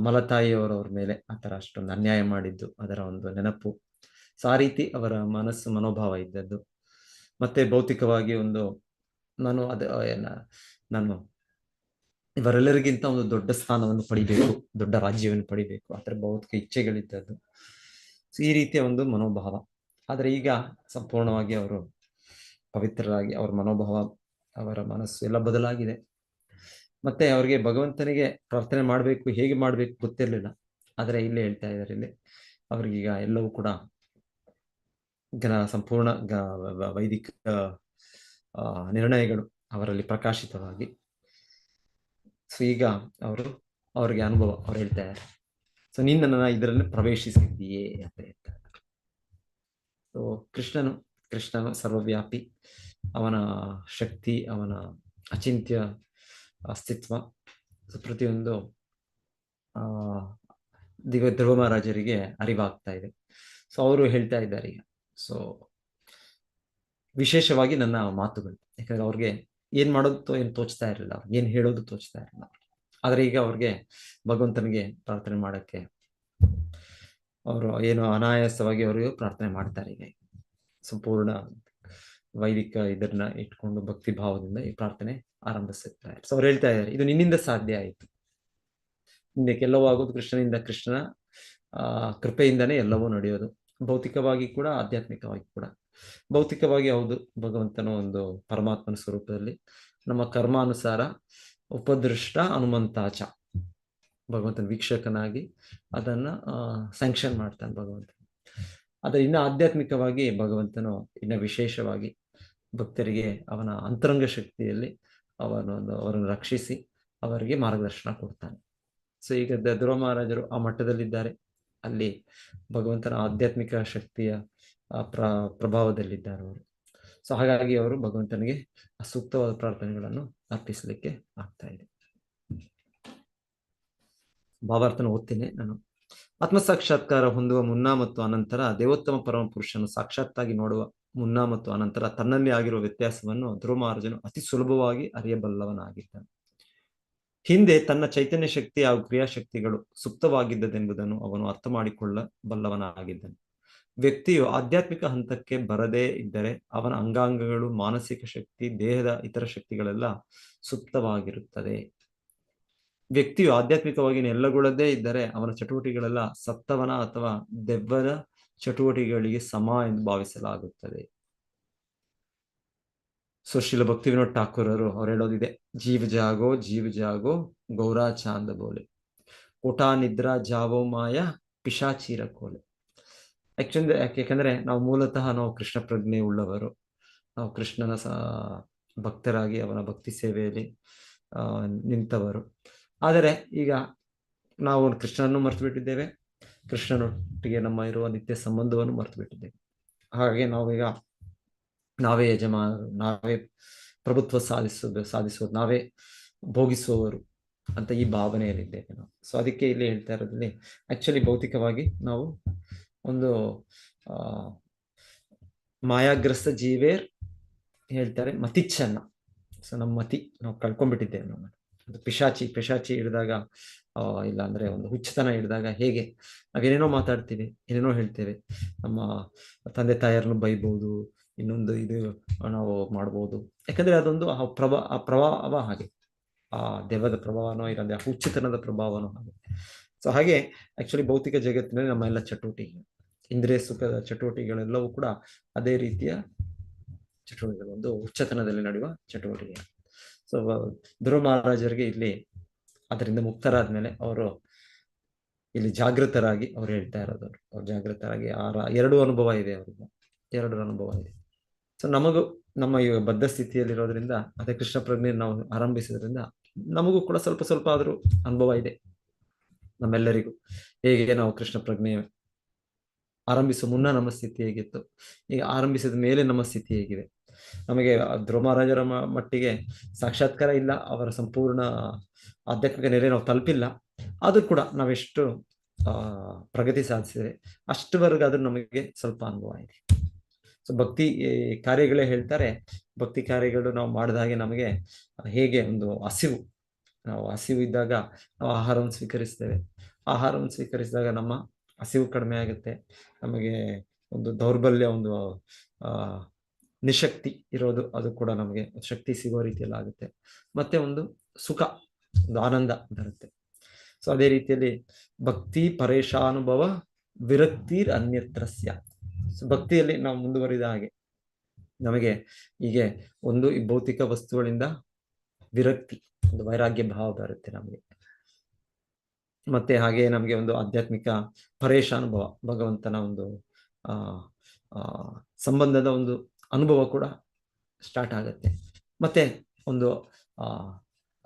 Speaker 3: ಮಲತಾಯಿಯವರ ಮೇಲೆ ಆ ಥರ ಅಷ್ಟೊಂದು ಅನ್ಯಾಯ ಮಾಡಿದ್ದು, ಅದರ ಒಂದು ನೆನಪು. ಸೊ ಆ ರೀತಿ ಅವರ ಮನೋಭಾವ ಇದ್ದದ್ದು. ಮತ್ತೆ ಭೌತಿಕವಾಗಿ ಒಂದು ನಾನು ಇವರೆಲ್ಲರಿಗಿಂತ ಒಂದು ದೊಡ್ಡ ಸ್ಥಾನವನ್ನು ಪಡಿಬೇಕು, ದೊಡ್ಡ ರಾಜ್ಯವನ್ನು ಪಡಿಬೇಕು, ಆ ಥರ ಭೌತಿಕ ಇಚ್ಛೆಗಳಿದ್ದದ್ದು. ಸೊ ಈ ರೀತಿಯ ಒಂದು ಮನೋಭಾವ. ಆದರೆ ಈಗ ಸಂಪೂರ್ಣವಾಗಿ ಅವರು ಪವಿತ್ರರಾಗಿ ಅವರ ಮನೋಭಾವ, ಅವರ ಮನಸ್ಸು ಎಲ್ಲ ಬದಲಾಗಿದೆ. ಮತ್ತೆ ಅವರಿಗೆ ಭಗವಂತನಿಗೆ ಪ್ರಾರ್ಥನೆ ಮಾಡಬೇಕು, ಹೇಗೆ ಮಾಡಬೇಕು ಗೊತ್ತಿರಲಿಲ್ಲ. ಆದರೆ ಇಲ್ಲಿ ಹೇಳ್ತಾ ಇದ್ದಾರೆ, ಇಲ್ಲಿ ಅವ್ರಿಗೀಗ ಎಲ್ಲವೂ ಕೂಡ ಸಂಪೂರ್ಣ ವೈದಿಕ ನಿರ್ಣಯಗಳು ಅವರಲ್ಲಿ ಪ್ರಕಾಶಿತವಾಗಿ, ಸೊ ಈಗ ಅವ್ರಿಗೆ ಅನುಭವ, ಅವ್ರು ಹೇಳ್ತಾ ಇದ್ದಾರೆ, ಸೊ ನೀನು ನನ್ನನ್ನು ಇದರಲ್ಲಿ ಪ್ರವೇಶಿಸಿದ್ದೀಯೇ ಅಂತ ಹೇಳ್ತಾರೆ. ಸೊ ಕೃಷ್ಣನು ಸರ್ವವ್ಯಾಪಿ, ಅವನ ಶಕ್ತಿ, ಅವನ ಅಚಿಂತ್ಯ ಅಸ್ತಿತ್ವ ಪ್ರತಿಯೊಂದು ಧ್ರುವ ಮಹಾರಾಜರಿಗೆ ಅರಿವಾಗ್ತಾ ಇದೆ. ಸೊ ಅವರು ಹೇಳ್ತಾ ಇದ್ದಾರೆ ಈಗ, ಸೊ ವಿಶೇಷವಾಗಿ ನನ್ನ ಮಾತುಗಳು, ಯಾಕಂದ್ರೆ ಅವ್ರಿಗೆ ಏನ್ ಮಾಡೋದು ಏನು ತೋಚ್ತಾ ಇರಲಿಲ್ಲ, ಅವ್ರಿಗೆ ಏನ್ ಹೇಳೋದು ತೋಚ್ತಾ ಇರಲಿಲ್ಲ. ಆದ್ರೆ ಈಗ ಅವ್ರಿಗೆ ಭಗವಂತನಿಗೆ ಪ್ರಾರ್ಥನೆ ಮಾಡಕ್ಕೆ ಅವರು ಏನು ಅನಾಯಾಸವಾಗಿ ಅವರು ಪ್ರಾರ್ಥನೆ ಮಾಡ್ತಾರೆ. ಈಗ ಸಂಪೂರ್ಣ ವೈದಿಕ ಇದನ್ನ ಇಟ್ಕೊಂಡು ಭಕ್ತಿ ಭಾವದಿಂದ ಈ ಪ್ರಾರ್ಥನೆ ಆರಂಭಿಸುತ್ತಾರೆ. ಸೊ ಅವ್ರು ಹೇಳ್ತಾ ಇದ್ದಾರೆ, ಇದು ನಿನ್ನಿಂದ ಸಾಧ್ಯ ಆಯಿತು, ಎಲ್ಲವೂ ಆಗೋದು ಕೃಷ್ಣನಿಂದ, ಕೃಷ್ಣನ ಕೃಪೆಯಿಂದನೇ ಎಲ್ಲವೂ ನಡೆಯೋದು, ಭೌತಿಕವಾಗಿ ಕೂಡ ಆಧ್ಯಾತ್ಮಿಕವಾಗಿ ಕೂಡ. ಭೌತಿಕವಾಗಿ ಹೌದು, ಭಗವಂತನ ಒಂದು ಪರಮಾತ್ಮನ ಸ್ವರೂಪದಲ್ಲಿ ನಮ್ಮ ಕರ್ಮಾನುಸಾರ ಉಪದೃಷ್ಟ ಹನುಮಂತಾಚ, ಭಗವಂತನ ವೀಕ್ಷಕನಾಗಿ ಅದನ್ನ ಸ್ಯಾಂಕ್ಷನ್ ಮಾಡ್ತಾನೆ ಭಗವಂತ. ಆದರೆ ಇನ್ನು ಆಧ್ಯಾತ್ಮಿಕವಾಗಿ ಭಗವಂತನು ಇನ್ನು ವಿಶೇಷವಾಗಿ ಭಕ್ತರಿಗೆ ಅವನ ಅಂತರಂಗ ಶಕ್ತಿಯಲ್ಲಿ ಅವರನ್ನು ರಕ್ಷಿಸಿ ಅವರಿಗೆ ಮಾರ್ಗದರ್ಶನ ಕೊಡ್ತಾನೆ. ಸೊ ಈಗ ಧ್ರುವ ಮಹಾರಾಜರು ಆ ಮಟ್ಟದಲ್ಲಿದ್ದಾರೆ, ಅಲ್ಲಿ ಭಗವಂತನ ಆಧ್ಯಾತ್ಮಿಕ ಶಕ್ತಿಯ ಪ್ರಭಾವದಲ್ಲಿದ್ದಾರೆ ಅವರು. ಸೊ ಹಾಗಾಗಿ ಅವರು ಭಗವಂತನಿಗೆ ಸೂಕ್ತವಾದ ಪ್ರಾರ್ಥನೆಗಳನ್ನು ಅರ್ಪಿಸಲಿಕ್ಕೆ ಆಗ್ತಾ ಇದೆ. ಭಾವಾರ್ಥನ ಓದ್ತೇನೆ ನಾನು. ಆತ್ಮ ಸಾಕ್ಷಾತ್ಕಾರ ಹೊಂದುವ ಮುನ್ನ ಮತ್ತು ಅನಂತರ ದೇವೋತ್ತಮ ಪರಮ ಪುರುಷನು ಸಾಕ್ಷಾತ್ತಾಗಿ ನೋಡುವ ಮುನ್ನ ಮತ್ತು ಅನಂತರ ತನ್ನಲ್ಲಿ ಆಗಿರುವ ವ್ಯತ್ಯಾಸವನ್ನು ಧ್ರುವ ಮಹಾರಾಜನು ಅತಿ ಸುಲಭವಾಗಿ ಅರಿಯಬಲ್ಲವನಾಗಿದ್ದಾನೆ. ಹಿಂದೆ ತನ್ನ ಚೈತನ್ಯ ಶಕ್ತಿ ಹಾಗೂ ಕ್ರಿಯಾಶಕ್ತಿಗಳು ಸುಪ್ತವಾಗಿದ್ದದೆಂಬುದನ್ನು ಅವನು ಅರ್ಥ ಮಾಡಿಕೊಳ್ಳಬಲ್ಲವನಾಗಿದ್ದನು. ವ್ಯಕ್ತಿಯು ಆಧ್ಯಾತ್ಮಿಕ ಹಂತಕ್ಕೆ ಬರದೇ ಇದ್ದರೆ ಅವನ ಅಂಗಾಂಗಗಳು, ಮಾನಸಿಕ ಶಕ್ತಿ, ದೇಹದ ಇತರ ಶಕ್ತಿಗಳೆಲ್ಲ ಸುಪ್ತವಾಗಿರುತ್ತದೆ. ವ್ಯಕ್ತಿಯು ಆಧ್ಯಾತ್ಮಿಕವಾಗಿ ನೆಲೆಗೊಳ್ಳದೇ ಇದ್ದರೆ ಅವನ ಚಟುವಟಿಕೆಗಳೆಲ್ಲ ಸತ್ತವನ ಅಥವಾ ದೆವ್ವದ ಚಟುವಟಿಕೆಗಳಿಗೆ ಸಮ ಎಂದು ಭಾವಿಸಲಾಗುತ್ತದೆ. ಸೊ ಶ್ರೀಲ ಭಕ್ತಿ ವಿನೋದ್ ಠಾಕೂರರು ಅವ್ರು ಹೇಳೋದಿದೆ, ಜೀವ ಜಾಗೋ ಗೌರಾ ಚಾಂದ ಬೋಲೆ, ಕೋಟಾ ನಿದ್ರಾ ಜಾವೋ ಮಾಯ ಪಿಶಾಚೀರ ಕೋಲೆ. ಯಾಕೆಂದ್ರೆ ನಾವು ಮೂಲತಃ ನಾವು ಕೃಷ್ಣ ಪ್ರಜ್ಞೆ ಉಳ್ಳವರು, ನಾವು ಕೃಷ್ಣನ ಭಕ್ತರಾಗಿ ಅವನ ಭಕ್ತಿ ಸೇವೆಯಲ್ಲಿ ನಿಂತವರು. ಆದರೆ ಈಗ ನಾವು ಕೃಷ್ಣನನ್ನು ಮರೆತು ಬಿಟ್ಟಿದ್ದೇವೆ, ಕೃಷ್ಣನೊಟ್ಟಿಗೆ ನಮ್ಮ ಇರುವ ನಿತ್ಯ ಸಂಬಂಧವನ್ನು ಮರೆತು ಬಿಟ್ಟಿದ್ದೇವೆ. ಹಾಗೆ ನಾವೀಗ ನಾವೇ ಯಜಮಾನರು, ನಾವೇ ಪ್ರಭುತ್ವ ಸಾಧಿಸೋದು, ನಾವೇ ಭೋಗಿಸುವವರು ಅಂತ ಈ ಭಾವನೆಯಲ್ಲಿದ್ದೇವೆ ನಾವು. ಸೊ ಅದಕ್ಕೆ ಇಲ್ಲಿ ಹೇಳ್ತಾ ಇರೋದ್ರಲ್ಲಿ ಆಕ್ಚುಲಿ ಭೌತಿಕವಾಗಿ ನಾವು ಒಂದು ಮಾಯಾಗ್ರಸ್ತ ಜೀವೇರ್ ಹೇಳ್ತಾರೆ ಮತಿಚ್ಛನ್ನ. ಸೊ ನಮ್ಮ ಮತಿ ನಾವು ಕಳ್ಕೊಂಡ್ಬಿಟ್ಟಿದ್ದೇವೆ. ನಮ್ಮ ಅದು ಪಿಶಾಚಿ ಹಿಡಿದಾಗ, ಇಲ್ಲ ಅಂದ್ರೆ ಒಂದು ಹುಚ್ಚತನ ಹಿಡಿದಾಗ ಹೇಗೆ ನಾವೇನೇನೋ ಮಾತಾಡ್ತೀವಿ, ಏನೇನೋ ಹೇಳ್ತೇವೆ, ನಮ್ಮ ತಂದೆ ತಾಯಿಯರನ್ನು ಬೈಬಹುದು, ಇನ್ನೊಂದು ಇದು ನಾವು ಮಾಡ್ಬೋದು. ಯಾಕಂದ್ರೆ ಅದೊಂದು ಆ ಪ್ರಭಾವ ಹಾಗೆ, ಆ ದೆವ್ವದ ಪ್ರಭಾವನೋ ಇಲ್ಲಂದ್ರೆ ಆ ಹುಚ್ಚತನದ ಪ್ರಭಾವನೋ ಹಾಗೆ. ಸೊ ಹಾಗೆ ಆಕ್ಚುಲಿ ಭೌತಿಕ ಜಗತ್ತಿನಲ್ಲಿ ನಮ್ಮ ಎಲ್ಲ ಚಟುವಟಿಕೆ, ಇಂದ್ರಿಯ ಸುಖದ ಚಟುವಟಿಕೆಗಳೆಲ್ಲವೂ ಕೂಡ ಅದೇ ರೀತಿಯ ಚಟುವಟಿಕೆಗಳು, ಒಂದು ಹುಚ್ಚತನದಲ್ಲಿ ನಡೆಯುವ ಚಟುವಟಿಕೆ. ಸೊ ಧ್ರುವ ಮಹಾರಾಜರಿಗೆ ಇಲ್ಲಿ ಅದರಿಂದ ಮುಕ್ತರಾದ್ಮೇಲೆ ಅವರು ಇಲ್ಲಿ ಜಾಗೃತರಾಗಿ ಅವ್ರು ಹೇಳ್ತಾ ಇರೋದು, ಅವ್ರು ಜಾಗೃತರಾಗಿ ಎರಡು ಅನುಭವ ಇದೆ, ಅವರಿಗೆ ಎರಡು ಅನುಭವ ಇದೆ. ಸೊ ನಮಗೂ ನಮ್ಮ ಈ ಬದ್ಧ ಸ್ಥಿತಿಯಲ್ಲಿರೋದ್ರಿಂದ, ಅದೇ ಕೃಷ್ಣ ಪ್ರಜ್ಞೆ ನಾವು ಆರಂಭಿಸಿದ್ರಿಂದ ನಮಗೂ ಕೂಡ ಸ್ವಲ್ಪ ಆದ್ರೂ ಅನುಭವ ಇದೆ ನಮ್ಮೆಲ್ಲರಿಗೂ. ಹೇಗೆ ನಾವು ಕೃಷ್ಣ ಪ್ರಜ್ಞೆ ಆರಂಭಿಸುವ ಮುನ್ನ ನಮ್ಮ ಸ್ಥಿತಿ ಹೇಗಿತ್ತು, ಈಗ ಆರಂಭಿಸಿದ ಮೇಲೆ ನಮ್ಮ ಸ್ಥಿತಿ ಹೇಗಿದೆ. ನಮಗೆ ಧ್ರುವ ಮಹಾರಾಜರ ಮಟ್ಟಿಗೆ ಸಾಕ್ಷಾತ್ಕಾರ ಇಲ್ಲ, ಅವರ ಸಂಪೂರ್ಣ ಆಧ್ಯಾತ್ಮಿಕ ನೆಲೆ ನಾವು ತಲುಪಿಲ್ಲ, ಆದ್ರೂ ಕೂಡ ನಾವೆಷ್ಟು ಪ್ರಗತಿ ಸಾಧಿಸಿದ್ರೆ ಅಷ್ಟುವರೆಗಾದ್ರೂ ನಮಗೆ ಸ್ವಲ್ಪ ಅನುಭವ ಇದೆ. ಸೊ ಭಕ್ತಿ ಕಾರ್ಯಗಳೇ ಹೇಳ್ತಾರೆ, ಭಕ್ತಿ ಕಾರ್ಯಗಳು ನಾವು ಮಾಡಿದ ಹಾಗೆ ನಮಗೆ ಹೇಗೆ ಒಂದು ನಾವು ಹಸಿವು ಇದ್ದಾಗ ನಾವು ಆಹಾರವನ್ನು ಸ್ವೀಕರಿಸ್ತೇವೆ, ಆಹಾರವನ್ನು ಸ್ವೀಕರಿಸಿದಾಗ ನಮ್ಮ ಹಸಿವು ಕಡಿಮೆ ಆಗುತ್ತೆ, ನಮಗೆ ಒಂದು ದೌರ್ಬಲ್ಯ, ಒಂದು ನಿಶಕ್ತಿ ಇರೋದು ಅದು ಕೂಡ ನಮಗೆ ಶಕ್ತಿ ಸಿಗೋ ರೀತಿಯಲ್ಲಿ ಆಗುತ್ತೆ, ಮತ್ತೆ ಒಂದು ಸುಖ, ಒಂದು ಆನಂದ ಬರುತ್ತೆ. ಸೊ ಅದೇ ರೀತಿಯಲ್ಲಿ ಭಕ್ತಿ ಪರೇಶಾನುಭವ ವಿರಕ್ತಿರ್ ಅನ್ಯತ್ರಸ್ಯ. ಭಕ್ತಿಯಲ್ಲಿ ನಾವು ಮುಂದುವರಿದ ಹಾಗೆ ನಮಗೆ ಹೀಗೆ ಒಂದು ಈ ಭೌತಿಕ ವಸ್ತುಗಳಿಂದ ವಿರಕ್ತಿ, ಒಂದು ವೈರಾಗ್ಯ ಭಾವ ಬರುತ್ತೆ ನಮಗೆ. ಮತ್ತೆ ಹಾಗೆ ನಮಗೆ ಒಂದು ಆಧ್ಯಾತ್ಮಿಕ ಪರೇಶ ಅನುಭವ, ಭಗವಂತನ ಒಂದು ಸಂಬಂಧದ ಒಂದು ಅನುಭವ ಕೂಡ ಸ್ಟಾರ್ಟ್ ಆಗುತ್ತೆ. ಮತ್ತೆ ಒಂದು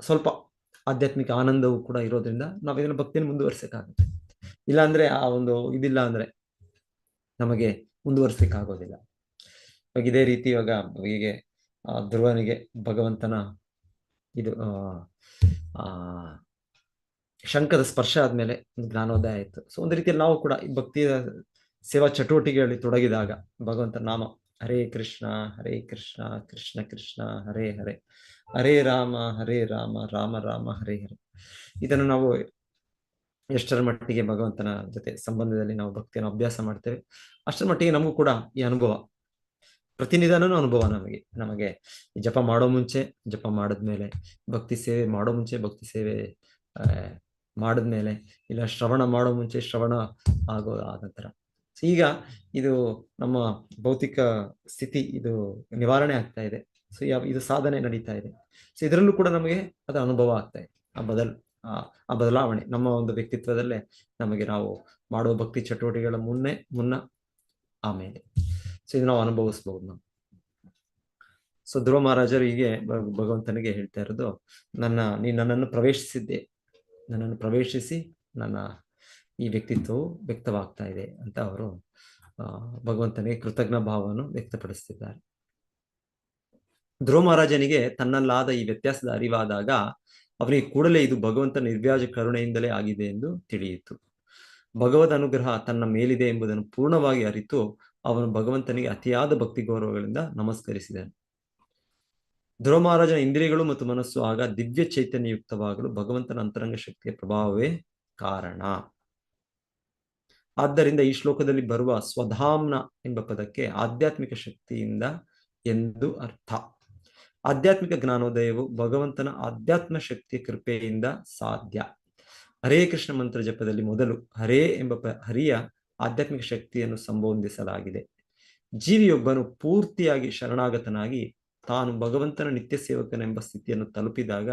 Speaker 3: ಸ್ವಲ್ಪ ಆಧ್ಯಾತ್ಮಿಕ ಆನಂದವೂ ಕೂಡ ಇರೋದ್ರಿಂದ ನಾವು ಇದನ್ನು ಭಕ್ತಿಯನ್ನು ಮುಂದುವರಿಸಕ್ಕಾಗುತ್ತೆ. ಇಲ್ಲಾಂದ್ರೆ ಆ ಒಂದು ಇದಿಲ್ಲ ಅಂದ್ರೆ ನಮಗೆ ಮುಂದುವರಿಸ್ಲಿಕ್ಕೆ ಆಗೋದಿಲ್ಲ. ಇವಾಗ ಇದೇ ರೀತಿ ಇವಾಗ ಹೀಗೆ ಧ್ರುವನಿಗೆ ಭಗವಂತನ ಇದು ಶಂಖದ ಸ್ಪರ್ಶ ಆದ್ಮೇಲೆ ಒಂದು ಜ್ಞಾನೋದಯ ಆಯಿತು. ಸೊ ಒಂದು ರೀತಿಯಲ್ಲಿ ನಾವು ಕೂಡ ಈ ಭಕ್ತಿಯ ಸೇವಾ ಚಟುವಟಿಕೆಗಳಲ್ಲಿ ತೊಡಗಿದಾಗ ಭಗವಂತನ ನಾಮ ಹರೇ ಕೃಷ್ಣ ಕೃಷ್ಣ ಕೃಷ್ಣ ಹರೇ ಹರೇ, ಹರೇ ರಾಮ ರಾಮ ರಾಮ ಹರೇ ಹರೇ, ಇದನ್ನು ನಾವು ಎಷ್ಟರ ಮಟ್ಟಿಗೆ ಭಗವಂತನ ಜೊತೆ ಸಂಬಂಧದಲ್ಲಿ ನಾವು ಭಕ್ತಿಯನ್ನು ಅಭ್ಯಾಸ ಮಾಡ್ತೇವೆ ಅಷ್ಟರ ಮಟ್ಟಿಗೆ ನಮಗೂ ಕೂಡ ಈ ಅನುಭವ, ಪ್ರತಿನಿಧಾನನೂ ಅನುಭವ ನಮಗೆ ಜಪ ಮಾಡೋ ಮುಂಚೆ, ಜಪ ಮಾಡಿದ್ಮೇಲೆ, ಭಕ್ತಿ ಸೇವೆ ಮಾಡೋ ಮುಂಚೆ, ಭಕ್ತಿ ಸೇವೆ ಮಾಡಿದ್ಮೇಲೆ, ಇಲ್ಲ ಶ್ರವಣ ಮಾಡೋ ಮುಂಚೆ, ಶ್ರವಣ ಆದ ನಂತರ. ಈಗ ಇದು ನಮ್ಮ ಭೌತಿಕ ಸ್ಥಿತಿ ಇದು ನಿವಾರಣೆ ಆಗ್ತಾ ಇದೆ. ಸೊ ಇದು ಸಾಧನೆ ನಡೀತಾ ಇದೆ. ಸೊ ಇದರಲ್ಲೂ ಕೂಡ ನಮಗೆ ಅದು ಅನುಭವ ಆಗ್ತಾ ಇದೆ. ಆ ಬದಲಾವಣೆ ನಮ್ಮ ಒಂದು ವ್ಯಕ್ತಿತ್ವದಲ್ಲೇ ನಮಗೆ ನಾವು ಮಾಡುವ ಭಕ್ತಿ ಚಟುವಟಿಕೆಗಳ ಮುನ್ನ ಆಮೇಲೆ ಸೊ ಇದು ನಾವು ಅನುಭವಿಸ್ಬಹುದು ನಾವು. ಸೊ ಧ್ರುವ ಮಹಾರಾಜರು ಹೀಗೆ ಭಗವಂತನಿಗೆ ಹೇಳ್ತಾ ಇರೋದು, ನೀನು ನನ್ನನ್ನು ಪ್ರವೇಶಿಸಿ ನನ್ನ ಈ ವ್ಯಕ್ತಿತ್ವವು ವ್ಯಕ್ತವಾಗ್ತಾ ಇದೆ ಅಂತ ಅವರು ಭಗವಂತನಿಗೆ ಕೃತಜ್ಞ ಭಾವವನ್ನು ವ್ಯಕ್ತಪಡಿಸ್ತಿದ್ದಾರೆ. ಧ್ರುವ ಮಹಾರಾಜನಿಗೆ ತನ್ನಲ್ಲಾದ ಈ ವ್ಯತ್ಯಾಸದ ಅರಿವಾದಾಗ ಅವನಿಗೆ ಕೂಡಲೇ ಇದು ಭಗವಂತ ನಿರ್ವ್ಯಾಜ ಕರುಣೆಯಿಂದಲೇ ಆಗಿದೆ ಎಂದು ತಿಳಿಯಿತು. ಭಗವದ್ ಅನುಗ್ರಹ ತನ್ನ ಮೇಲಿದೆ ಎಂಬುದನ್ನು ಪೂರ್ಣವಾಗಿ ಅರಿತು ಅವನು ಭಗವಂತನಿಗೆ ಅತಿಯಾದ ಭಕ್ತಿ ಗೌರವಗಳಿಂದ ನಮಸ್ಕರಿಸಿದನು. ಧ್ರುವ ಮಹಾರಾಜನ ಇಂದ್ರಿಯಗಳು ಮತ್ತು ಮನಸ್ಸು ಆಗ ದಿವ್ಯ ಚೈತನ್ಯಯುಕ್ತವಾಗಲು ಭಗವಂತನ ಅಂತರಂಗ ಶಕ್ತಿಯ ಪ್ರಭಾವವೇ ಕಾರಣ. ಆದ್ದರಿಂದ ಈ ಶ್ಲೋಕದಲ್ಲಿ ಬರುವ ಸ್ವಧಾಮ್ನ ಎಂಬ ಪದಕ್ಕೆ ಆಧ್ಯಾತ್ಮಿಕ ಶಕ್ತಿಯಿಂದ ಎಂದು ಅರ್ಥ. ಆಧ್ಯಾತ್ಮಿಕ ಜ್ಞಾನೋದಯವು ಭಗವಂತನ ಆಧ್ಯಾತ್ಮ ಶಕ್ತಿಯ ಕೃಪೆಯಿಂದ ಸಾಧ್ಯ. ಹರೇ ಕೃಷ್ಣ ಮಂತ್ರ ಜಪದಲ್ಲಿ ಮೊದಲು ಹರೇ ಎಂಬ ಹರಿಯ ಆಧ್ಯಾತ್ಮಿಕ ಶಕ್ತಿಯನ್ನು ಸಂಬೋಧಿಸಲಾಗಿದೆ. ಜೀವಿಯೊಬ್ಬನು ಪೂರ್ತಿಯಾಗಿ ಶರಣಾಗತನಾಗಿ ತಾನು ಭಗವಂತನ ನಿತ್ಯ ಸೇವಕನೆಂಬ ಸ್ಥಿತಿಯನ್ನು ತಲುಪಿದಾಗ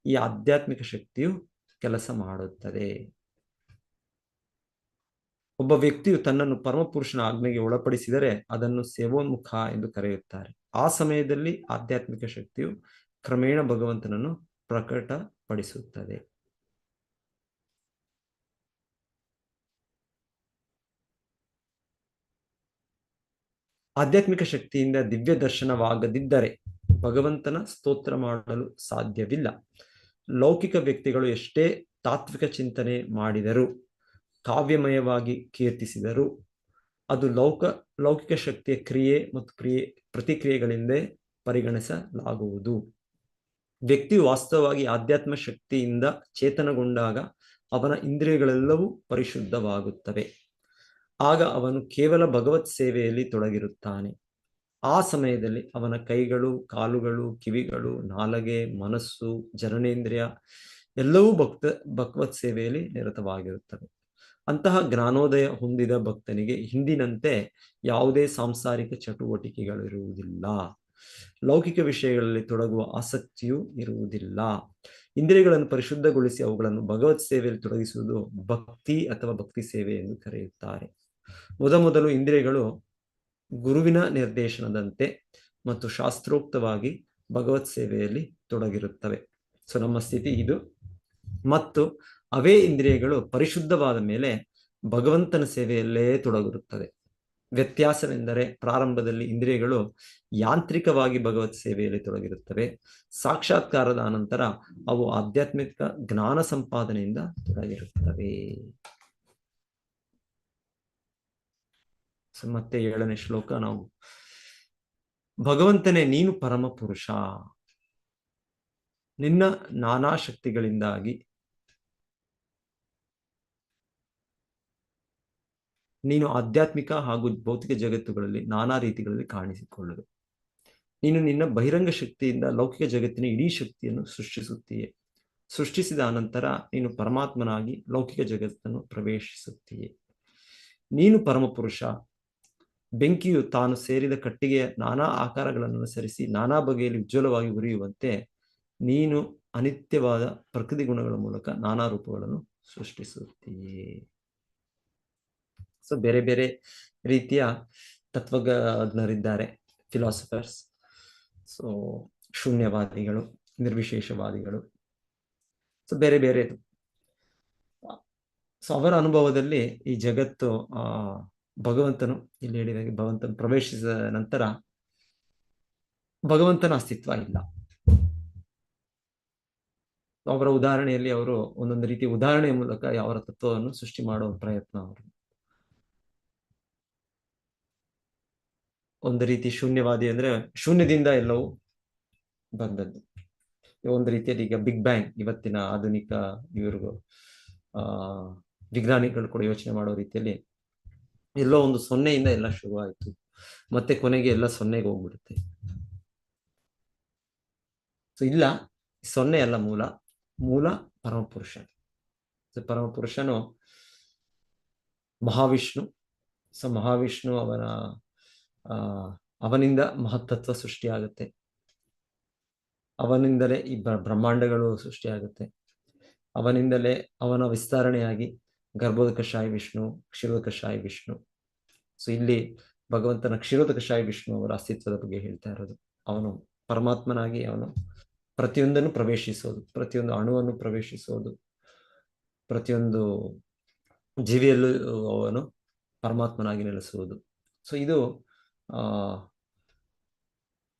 Speaker 3: ಈ ಆಧ್ಯಾತ್ಮಿಕ ಶಕ್ತಿಯು ಕೆಲಸ ಮಾಡುತ್ತದೆ. ಒಬ್ಬ ವ್ಯಕ್ತಿಯು ತನ್ನನ್ನು ಪರಮಪುರುಷನ ಆಜ್ಞೆಗೆ ಒಳಪಡಿಸಿದರೆ ಅದನ್ನು ಸೇವೋನ್ಮುಖ ಎಂದು ಕರೆಯುತ್ತಾರೆ. ಆ ಸಮಯದಲ್ಲಿ ಆಧ್ಯಾತ್ಮಿಕ ಶಕ್ತಿಯು ಕ್ರಮೇಣ ಭಗವಂತನನ್ನು ಪ್ರಕಟಪಡಿಸುತ್ತದೆ. ಆಧ್ಯಾತ್ಮಿಕ ಶಕ್ತಿಯಿಂದ ದಿವ್ಯ ದರ್ಶನವಾಗದಿದ್ದರೆ ಭಗವಂತನ ಸ್ತೋತ್ರ ಮಾಡಲು ಸಾಧ್ಯವಿಲ್ಲ. ಲೌಕಿಕ ವ್ಯಕ್ತಿಗಳು ಎಷ್ಟೇ ತಾತ್ವಿಕ ಚಿಂತನೆ ಮಾಡಿದರೂ, ಕಾವ್ಯಮಯವಾಗಿ ಕೀರ್ತಿಸಿದರೂ ಅದು ಲೌಕಿಕ ಶಕ್ತಿಯ ಕ್ರಿಯೆ ಮತ್ತು ಪ್ರತಿಕ್ರಿಯೆಗಳಿಂದ ಪರಿಗಣಿಸಲಾಗುವುದು. ವ್ಯಕ್ತಿಯು ವಾಸ್ತವವಾಗಿ ಆಧ್ಯಾತ್ಮ ಶಕ್ತಿಯಿಂದ ಚೇತನಗೊಂಡಾಗ ಅವನ ಇಂದ್ರಿಯಗಳೆಲ್ಲವೂ ಪರಿಶುದ್ಧವಾಗುತ್ತವೆ. ಆಗ ಅವನು ಕೇವಲ ಭಗವತ್ ಸೇವೆಯಲ್ಲಿ ತೊಡಗಿರುತ್ತಾನೆ. ಆ ಸಮಯದಲ್ಲಿ ಅವನ ಕೈಗಳು, ಕಾಲುಗಳು, ಕಿವಿಗಳು, ನಾಲಗೆ, ಮನಸ್ಸು, ಜನನೇಂದ್ರಿಯ ಎಲ್ಲವೂ ಭಗವತ್ ಸೇವೆಯಲ್ಲಿ ನಿರತವಾಗಿರುತ್ತವೆ. ಅಂತಹ ಜ್ಞಾನೋದಯ ಹೊಂದಿದ ಭಕ್ತನಿಗೆ ಹಿಂದಿನಂತೆ ಯಾವುದೇ ಸಾಂಸಾರಿಕ ಚಟುವಟಿಕೆಗಳಿರುವುದಿಲ್ಲ. ಲೌಕಿಕ ವಿಷಯಗಳಲ್ಲಿ ತೊಡಗುವ ಆಸಕ್ತಿಯೂ ಇರುವುದಿಲ್ಲ. ಇಂದ್ರಿಯಗಳನ್ನು ಪರಿಶುದ್ಧಗೊಳಿಸಿ ಅವುಗಳನ್ನು ಭಗವತ್ ಸೇವೆಯಲ್ಲಿ ತೊಡಗಿಸುವುದು ಭಕ್ತಿ ಅಥವಾ ಭಕ್ತಿ ಸೇವೆ ಎಂದು ಕರೆಯುತ್ತಾರೆ. ಮೊದಲು ಇಂದ್ರಿಯಗಳು ಗುರುವಿನ ನಿರ್ದೇಶನದಂತೆ ಮತ್ತು ಶಾಸ್ತ್ರೋಕ್ತವಾಗಿ ಭಗವತ್ ಸೇವೆಯಲ್ಲಿ ತೊಡಗಿರುತ್ತವೆ. ಸೊ ನಮ್ಮ ಸ್ಥಿತಿ ಇದು. ಮತ್ತು ಅವೇ ಇಂದ್ರಿಯಗಳು ಪರಿಶುದ್ಧವಾದ ಮೇಲೆ ಭಗವಂತನ ಸೇವೆಯಲ್ಲೇ ತೊಡಗಿರುತ್ತದೆ. ವ್ಯತ್ಯಾಸವೆಂದರೆ ಪ್ರಾರಂಭದಲ್ಲಿ ಇಂದ್ರಿಯಗಳು ಯಾಂತ್ರಿಕವಾಗಿ ಭಗವತ್ ಸೇವೆಯಲ್ಲಿ ತೊಡಗಿರುತ್ತವೆ. ಸಾಕ್ಷಾತ್ಕಾರದ ಅನಂತರ ಅವು ಆಧ್ಯಾತ್ಮಿಕ ಜ್ಞಾನ ಸಂಪಾದನೆಯಿಂದ ತೊಡಗಿರುತ್ತವೆ. ಮತ್ತೆ 7ನೇ ಶ್ಲೋಕ. ನಾವು ಭಗವಂತನೇ ನೀನು ಪರಮ ಪುರುಷ, ನಿನ್ನ ನಾನಾ ಶಕ್ತಿಗಳಿಂದಾಗಿ ನೀನು ಆಧ್ಯಾತ್ಮಿಕ ಹಾಗೂ ಭೌತಿಕ ಜಗತ್ತುಗಳಲ್ಲಿ ನಾನಾ ರೀತಿಗಳಲ್ಲಿ ಕಾಣಿಸಿಕೊಳ್ಳುವುದು. ನೀನು ನಿನ್ನ ಬಹಿರಂಗ ಶಕ್ತಿಯಿಂದ ಲೌಕಿಕ ಜಗತ್ತಿನ ಇಡೀ ಶಕ್ತಿಯನ್ನು ಸೃಷ್ಟಿಸುತ್ತೀಯೆ. ಸೃಷ್ಟಿಸಿದ ಅನಂತರ ನೀನು ಪರಮಾತ್ಮನಾಗಿ ಲೌಕಿಕ ಜಗತ್ತನ್ನು ಪ್ರವೇಶಿಸುತ್ತೀಯೆ. ನೀನು ಪರಮಪುರುಷ. ಬೆಂಕಿಯು ತಾನು ಸೇರಿದ ಕಟ್ಟಿಗೆಯ ನಾನಾ ಆಕಾರಗಳನ್ನು ಅನುಸರಿಸಿ ನಾನಾ ಬಗೆಯಲ್ಲಿ ಉಜ್ವಲವಾಗಿ ಉರಿಯುವಂತೆ ನೀನು ಅನಿತ್ಯವಾದ ಪ್ರಕೃತಿ ಗುಣಗಳ ಮೂಲಕ ನಾನಾ ರೂಪಗಳನ್ನು ಸೃಷ್ಟಿಸುತ್ತೀಯೇ. ಸೊ ಬೇರೆ ಬೇರೆ ರೀತಿಯ ತತ್ವಜ್ಞರಿದ್ದಾರೆ, ಫಿಲಾಸಫರ್ಸ್. ಸೊ ಶೂನ್ಯವಾದಿಗಳು, ನಿರ್ವಿಶೇಷವಾದಿಗಳು, ಸೊ ಬೇರೆ ಬೇರೆ. ಸೊ ಅವರ ಅನುಭವದಲ್ಲಿ ಈ ಜಗತ್ತು ಭಗವಂತನು ಇಲ್ಲಿ ಹೇಳಿದಾಗೆ ಭಗವಂತನು ಪ್ರವೇಶಿಸಿದ ನಂತರ ಭಗವಂತನ ಅಸ್ತಿತ್ವ ಇಲ್ಲ. ಅವರ ಉದಾಹರಣೆಯಲ್ಲಿ ಅವರು ಒಂದೊಂದು ರೀತಿಯ ಉದಾಹರಣೆಯ ಮೂಲಕ ಅವರ ತತ್ವವನ್ನು ಸೃಷ್ಟಿ ಮಾಡುವ ಪ್ರಯತ್ನ ಅವರು. ಒಂದು ರೀತಿ ಶೂನ್ಯವಾದಿ ಅಂದ್ರೆ ಶೂನ್ಯದಿಂದ ಎಲ್ಲವೂ ಬಂದದ್ದು. ಒಂದು ರೀತಿಯಲ್ಲಿ ಈಗ ಬಿಗ್ ಬ್ಯಾಂಗ್ ಇವತ್ತಿನ ಆಧುನಿಕ ಇವ್ರಿಗೂ ವಿಜ್ಞಾನಿಗಳು ಕೂಡ ಯೋಚನೆ ಮಾಡೋ ರೀತಿಯಲ್ಲಿ ಎಲ್ಲೋ ಒಂದು ಸೊನ್ನೆಯಿಂದ ಎಲ್ಲ ಶುರುವಾಯಿತು, ಮತ್ತೆ ಕೊನೆಗೆ ಎಲ್ಲ ಸೊನ್ನೆಗೆ ಹೋಗ್ಬಿಡುತ್ತೆ. ಸೊ ಇಲ್ಲ, ಸೊನ್ನೆ ಅಲ್ಲ ಮೂಲ, ಮೂಲ ಪರಮಪುರುಷ. ಪರಮಪುರುಷನು ಮಹಾವಿಷ್ಣು. ಸೊ ಮಹಾವಿಷ್ಣು ಅವನಿಂದ ಮಹತ್ತತ್ವ ಸೃಷ್ಟಿಯಾಗುತ್ತೆ, ಅವನಿಂದಲೇ ಈ ಬ್ರಹ್ಮಾಂಡಗಳು ಸೃಷ್ಟಿಯಾಗುತ್ತೆ, ಅವನಿಂದಲೇ ಅವನ ವಿಸ್ತರಣೆಯಾಗಿ ಗರ್ಭೋದಕಶಾಹಿ ವಿಷ್ಣು, ಕ್ಷೀರೋದಕಶಾಹಿ ವಿಷ್ಣು. ಸೊ ಇಲ್ಲಿ ಭಗವಂತನ ಕ್ಷೀರೋದಕಶಾಹಿ ವಿಷ್ಣು ಅವರ ಅಸ್ತಿತ್ವದ ಬಗ್ಗೆ ಹೇಳ್ತಾ ಇರೋದು. ಅವನು ಪರಮಾತ್ಮನಾಗಿ ಅವನು ಪ್ರತಿಯೊಂದನ್ನು ಪ್ರವೇಶಿಸೋದು, ಪ್ರತಿಯೊಂದು ಅಣುವನ್ನು ಪ್ರವೇಶಿಸೋದು, ಪ್ರತಿಯೊಂದು ಜೀವಿಯಲ್ಲೂ ಅವನು ಪರಮಾತ್ಮನಾಗಿ ನೆಲೆಸುವುದು. ಸೊ ಇದು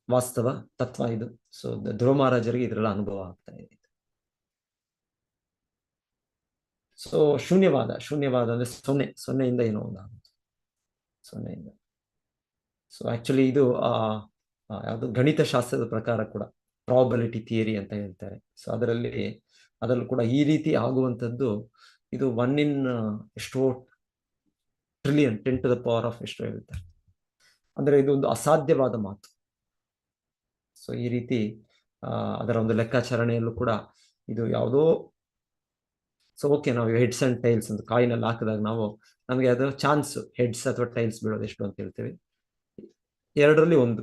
Speaker 3: ವಾಸ್ತವ ತತ್ವ ಇದು. ಸೊ ಧ್ರುವ ಮಹಾರಾಜರಿಗೆ ಇದರೆಲ್ಲ ಅನುಭವ ಆಗ್ತಾ ಇದೆ. ಸೊ ಶೂನ್ಯವಾದ ಅಂದ್ರೆ ಸೊನ್ನೆಯಿಂದ ಏನೋ ಒಂದಾಗುತ್ತೆ, ಸೊನ್ನೆಯಿಂದ. ಸೊ ಆಕ್ಚುಲಿ ಇದು ಯಾವುದು ಗಣಿತಶಾಸ್ತ್ರದ ಪ್ರಕಾರ ಕೂಡ ಪ್ರಾಬಬಿಲಿಟಿ ಥಿಯರಿ ಅಂತ ಹೇಳ್ತಾರೆ. ಸೊ ಅದರಲ್ಲೂ ಕೂಡ ಈ ರೀತಿ ಆಗುವಂಥದ್ದು ಇದು 1 in ಎಷ್ಟೋ trillion, 10 to the power of ಎಷ್ಟೋ ಹೇಳ್ತಾರೆ. ಅಂದ್ರೆ ಇದು ಒಂದು ಅಸಾಧ್ಯವಾದ ಮಾತು. ಸೊ ಈ ರೀತಿ ಅದರ ಒಂದು ಲೆಕ್ಕಾಚಾರಣೆಯಲ್ಲೂ ಕೂಡ ಇದು ಯಾವುದೋ. ಸೊ ಓಕೆ, ನಾವು ಹೆಡ್ಸ್ ಅಂಡ್ ಟೈಲ್ಸ್ ಅಂತ ಕಾಯಿನಲ್ಲಿ ಹಾಕಿದಾಗ ನಮಗೆ ಅದು ಚಾನ್ಸ್ ಹೆಡ್ಸ್ ಅಥವಾ ಟೈಲ್ಸ್ ಬೀಳೋದು ಎಷ್ಟು ಅಂತ ಹೇಳ್ತೇವೆ. 2ರಲ್ಲಿ 1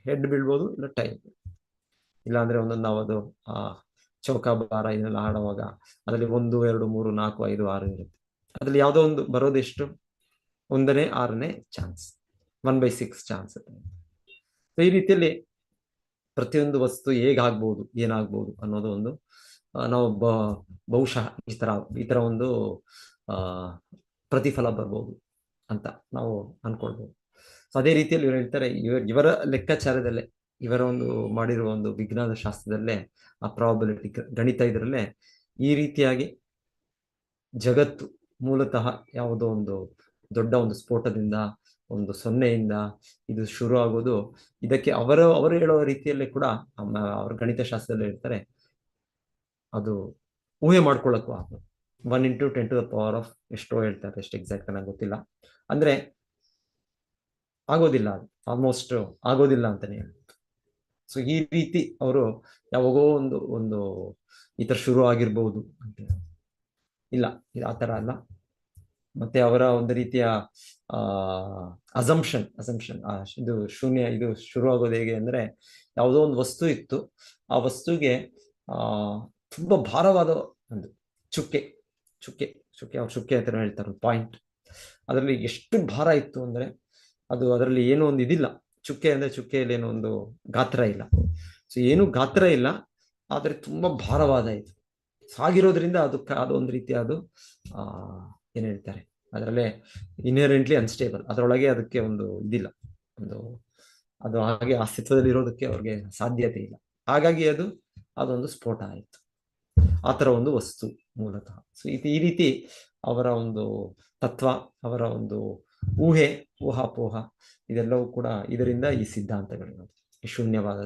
Speaker 3: ಹೆಡ್ ಬೀಳ್ಬೋದು, ಇಲ್ಲ ಟೈಲ್. ಇಲ್ಲಾಂದ್ರೆ ಒಂದೊಂದು ನಾವು ಅದು ಚೌಕಾಬಾರ ಇದನ್ನೆಲ್ಲ ಆಡುವಾಗ ಅದರಲ್ಲಿ 1, 2, 3, 4, 5, 6 ಇರುತ್ತೆ. ಅದ್ರಲ್ಲಿ ಯಾವುದೋ ಒಂದು ಬರೋದು ಎಷ್ಟು, 1ನೇ 6ನೇ ಚಾನ್ಸ್, 1/6 ಚಾನ್ಸ್. ಸೊ ಈ ರೀತಿಯಲ್ಲಿ ಪ್ರತಿಯೊಂದು ವಸ್ತು ಹೇಗಾಗ್ಬೋದು, ಏನಾಗ್ಬೋದು ಅನ್ನೋದು ಒಂದು ನಾವು ಬಹುಶಃ ಈ ತರ ಒಂದು ಪ್ರತಿಫಲ ಬರ್ಬೋದು ಅಂತ ನಾವು ಅನ್ಕೊಳ್ಬೋದು. ಸೊ ಅದೇ ರೀತಿಯಲ್ಲಿ ಇವರು ಹೇಳ್ತಾರೆ, ಇವರ ಲೆಕ್ಕಾಚಾರದಲ್ಲೇ, ಇವರ ಒಂದು ಮಾಡಿರುವ ಒಂದು ವಿಜ್ಞಾನ ಶಾಸ್ತ್ರದಲ್ಲೇ, ಆ ಪ್ರಾಬಬಿಲಿಟಿ ಗಣಿತ ಇದರಲ್ಲೇ ಈ ರೀತಿಯಾಗಿ ಜಗತ್ತು ಮೂಲತಃ ಯಾವುದೋ ಒಂದು ದೊಡ್ಡ ಒಂದು ಸ್ಫೋಟದಿಂದ, ಒಂದು ಸೊನ್ನೆಯಿಂದ ಇದು ಶುರು ಆಗೋದು. ಇದಕ್ಕೆ ಅವರು ಹೇಳೋ ರೀತಿಯಲ್ಲೇ ಕೂಡ ಅವ್ರ ಗಣಿತಶಾಸ್ತ್ರದಲ್ಲಿ ಹೇಳ್ತಾರೆ, ಅದು ಊಹೆ ಮಾಡ್ಕೊಳ್ಳಕ್ಕೂ ಆಗ್ಬೋದು. 1 into 10 to the power of ಎಷ್ಟೋ ಹೇಳ್ತಾರೆ, ಎಷ್ಟು ಎಕ್ಸಾಕ್ಟ್ ನನಗೆ ಗೊತ್ತಿಲ್ಲ. ಅಂದ್ರೆ ಆಗೋದಿಲ್ಲ, ಅದು ಆಲ್ಮೋಸ್ಟ್ ಆಗೋದಿಲ್ಲ ಅಂತಾನೆ ಹೇಳ್ತಾರೆ. ಸೊ ಈ ರೀತಿ ಅವರು ಯಾವಾಗೋ ಒಂದು ಈ ತರ ಶುರು ಆಗಿರ್ಬೋದು ಅಂತ. ಇಲ್ಲ, ಇದು ಆ ತರ ಅಲ್ಲ. ಮತ್ತೆ ಅವರ ಒಂದು ರೀತಿಯ ಅಸಂಪ್ಷನ್ ಇದು ಶೂನ್ಯ, ಇದು ಶುರು ಆಗೋದು ಹೇಗೆ ಅಂದ್ರೆ, ಯಾವುದೋ ಒಂದು ವಸ್ತು ಇತ್ತು, ಆ ವಸ್ತುಗೆ ತುಂಬಾ ಭಾರವಾದ ಒಂದು ಚುಕ್ಕೆ ಅವ್ರು ಚುಕ್ಕೆ ಅಂತ ಹೇಳ್ತಾರೆ, ಒಂದು ಪಾಯಿಂಟ್. ಅದರಲ್ಲಿ ಎಷ್ಟು ಭಾರ ಇತ್ತು ಅಂದ್ರೆ, ಅದರಲ್ಲಿ ಏನೋ ಒಂದು ಇದಿಲ್ಲ. ಚುಕ್ಕೆ ಅಂದ್ರೆ ಚುಕ್ಕೆಯಲ್ಲಿ ಏನೋ ಒಂದು ಗಾತ್ರ ಇಲ್ಲ. ಸೊ ಏನು ಗಾತ್ರ ಇಲ್ಲ, ಆದ್ರೆ ತುಂಬಾ ಭಾರವಾದ ಇದು ಸಾಗಿರೋದ್ರಿಂದ ಅದೊಂದು ರೀತಿ ಅದು ಏನ್ ಹೇಳ್ತಾರೆ, ಅದರಲ್ಲೇ ಇನ್ಹೆರೆಂಟ್ಲಿ ಅನ್ಸ್ಟೇಬಲ್. ಅದರೊಳಗೆ ಅದಕ್ಕೆ ಒಂದು ಇದಿಲ್ಲ, ಅದು ಹಾಗೆ ಅಸ್ತಿತ್ವದಲ್ಲಿ ಇರೋದಕ್ಕೆ ಅವ್ರಿಗೆ ಸಾಧ್ಯತೆ ಇಲ್ಲ. ಹಾಗಾಗಿ ಅದೊಂದು ಸ್ಫೋಟ ಆಯಿತು. ಆ ಥರ ಒಂದು ವಸ್ತು ಮೂಲತಃ. ಸೊ ಈ ರೀತಿ ಅವರ ಒಂದು ತತ್ವ, ಅವರ ಒಂದು ಊಹಾಪೋಹ ಇದೆಲ್ಲವೂ ಕೂಡ ಇದರಿಂದ ಈ ಸಿದ್ಧಾಂತಗಳು, ಈ ಶೂನ್ಯವಾದ